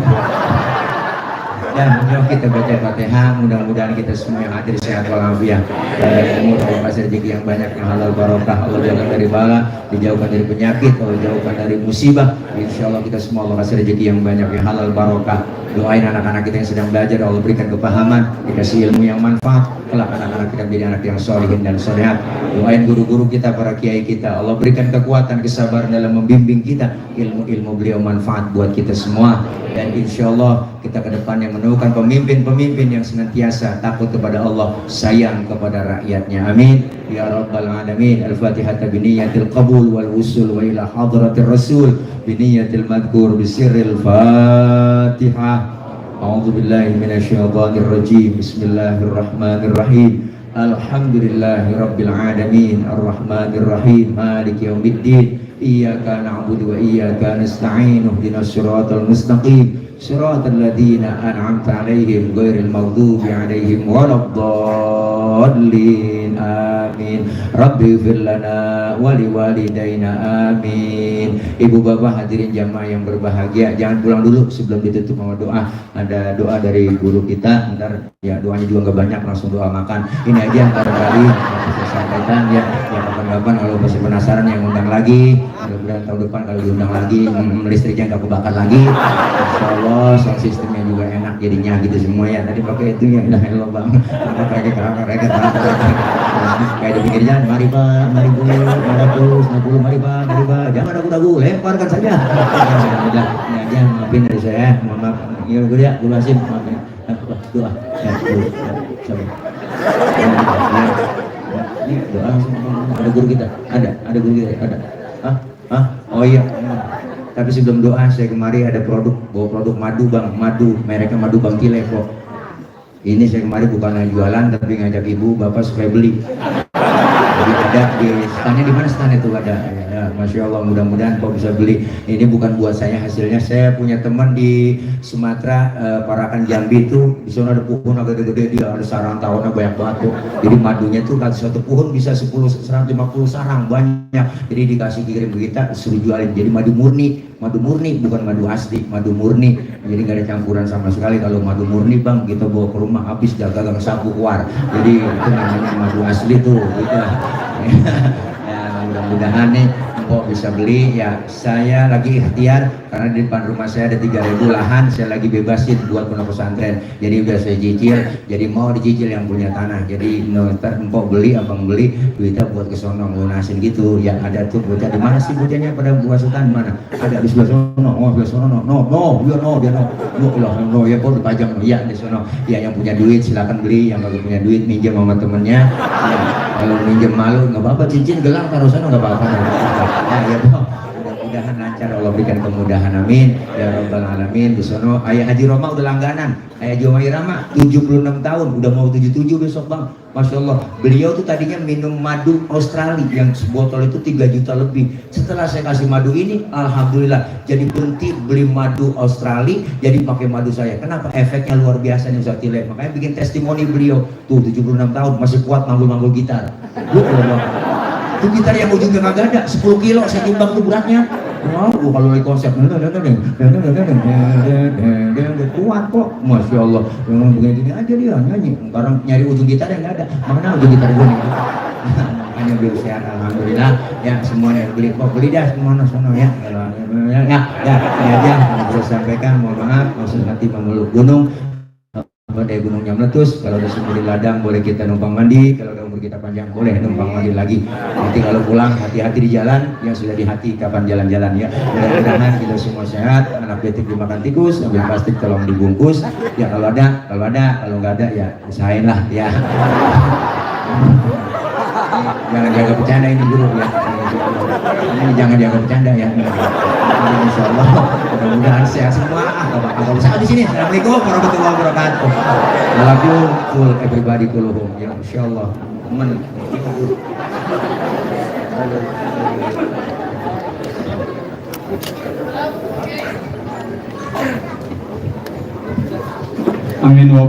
Dan yuk kita baca Fatihah, mudah-mudahan kita semua yang hadir sehat walafiat, dan umur Allah kasih rezeki yang banyak, yang halal barokah, Allah jauhkan dari bala, dijauhkan dari penyakit, Allah jauhkan dari musibah. Insya Allah kita semua Allah kasih rezeki yang banyak, yang halal barokah. Doain anak-anak kita yang sedang belajar, Allah berikan kepahaman, dikasih ilmu yang manfaat, kelak anak-anak kita menjadi anak yang solihin dan solehat. Doain guru-guru kita, para kiai kita, Allah berikan kekuatan, kesabaran dalam membimbing kita, ilmu-ilmu beliau manfaat buat kita semua. Dan insya Allah kita kita ke depannya menemukan pemimpin-pemimpin yang senantiasa takut kepada Allah, sayang kepada rakyatnya. Amin ya rabbal alamin. Al-Fatihah biniyatil qabul wal usul wa ila hadratir rasul biniyatil madhkur bisirril Fatihah. A'udzu billahi minasyaitonir rajim. Bismillahirrahmanirrahim. Alhamdulillahi rabbil alamin arrahmanir rahim maliki yaumiddin iyyaka na'budu wa iyyaka nasta'in ihdinas siratal mustaqim siratal ladzina an'amta 'alaihim ghairil maghdubi 'alaihim waladdallin amin. Rabbi ighfir lana wa liwalidayna amin. Ibu bapak hadirin jamaah yang berbahagia, jangan pulang dulu sebelum ditutup sama doa. Ada doa dari guru kita, ntar ya doanya juga nggak banyak, langsung doa makan. Ini aja ntar kali saya sampaikan ya kapan-kapan kalau masih penasaran yang undang lagi, mudah-mudahan tahun depan kalau diundang lagi listriknya nggak kebakar lagi. Insya Allah sound sistemnya juga enak jadinya gitu semua ya. Tadi pakai itu ya, udah hello bang, kayak di pinggir jalan, mari pak, mari bu, 290, mari pak, jangan ragu-ragu, lemparkan saja. Udah, ini aja maafin dari saya, mohon maaf. Iya guru ya, guru Hasim, maaf ya. Doa, ya guru, sabar. Ini doa langsung, ada guru kita, ada guru kita, ada. Oh iya. Tapi sebelum doa saya kemari ada bawa produk madu bang, mereknya madu Bang Kile kok. Ini saya kemari bukan jualan tapi ngajak ibu bapak supaya beli. Jadi ada di standnya, di mana stand itu ada ya, Masya Allah, mudah-mudahan kok bisa beli. Ini bukan buat saya, hasilnya saya punya teman di Sumatera, Parakan Jambi itu, di sana ada pohon agak gede-gede, dia ada sarang tahunnya banyak banget tuh. Jadi madunya tuh satu pohon bisa 150 sarang, banyak. Jadi dikasih kirim kita, suruh jualin. Jadi madu murni bukan madu asli, madu murni. Jadi nggak ada campuran sama sekali. Kalau madu murni bang, kita bawa ke rumah habis dagang sapu keluar. Jadi itu namanya madu asli tuh gitu. Ya, mudah-mudahan nih kok bisa beli ya. Saya lagi ikhtiar karena di depan rumah saya ada 3.000 lahan, saya lagi bebasin buat pondok pesantren. Jadi udah saya cicil, jadi mau dicicil yang punya tanah. Jadi ntar empok beli, abang beli, duitnya buat kesono lunasin gitu. Ya ada tuh bocah, di mana sih bocahnya pada buah sultan mana? Ada di sebelah sono. Oh sebelah sono, no, ya kok dipajang, ya di sono. Ya yang punya duit silakan beli, yang nggak punya duit minjem sama temennya. Ya, kalau minjem malu nggak apa-apa, cincin gelang taruh sana nggak apa-apa. Ya toh, mudah-mudahan lancar, Allah berikan kemudahan, amin ya rabbal alamin. Di sono Ayah Haji Roma udah langganan, Ayah Haji Roma 76 tahun, udah mau 77 besok bang. Masya Allah, beliau tuh tadinya minum madu Australia yang sebotol itu 3 juta lebih. Setelah saya kasih madu ini, alhamdulillah jadi berhenti beli madu Australia, jadi pakai madu saya. Kenapa? Efeknya luar biasa nih Ustaz Tile. Makanya bikin testimoni beliau tuh 76 tahun masih kuat manggul-manggul gitar. Itu gitar yang ujungnya kagak ada, 10 kilo saya timbang tuh beratnya. Wow, kalau lagi konsep kuat kok, Masya Allah. Yang begini aja dia nyanyi, sekarang nyari ujung gitar yang nggak ada. Mana ujung gitar gue nih? Makanya biar sehat, alhamdulillah. Ya semuanya beli kok, beli dah semua sono ya. Ya ini aja yang bisa sampaikan. Mohon maaf, maksud hati memeluk gunung. Badai gunungnya meletus, kalau ada sumur di ladang boleh kita numpang mandi, kalau ada umur kita panjang boleh numpang mandi lagi. Nanti kalau pulang hati-hati di jalan, yang sudah di hati kapan jalan-jalan ya. Mudah-mudahan kita semua sehat, anak yatim dimakan tikus, ambil plastik tolong dibungkus. Ya kalau ada, kalau nggak ada ya usahain lah ya. Jangan jaga bercanda ini guru ya. Ini jangan jaga bercanda ya. Insya Allah mudah-mudahan sehat semua. Kalau bisa di sini. Assalamualaikum warahmatullahi wabarakatuh. I love you full everybody kulluhum ya. Insya Allah. Amin wa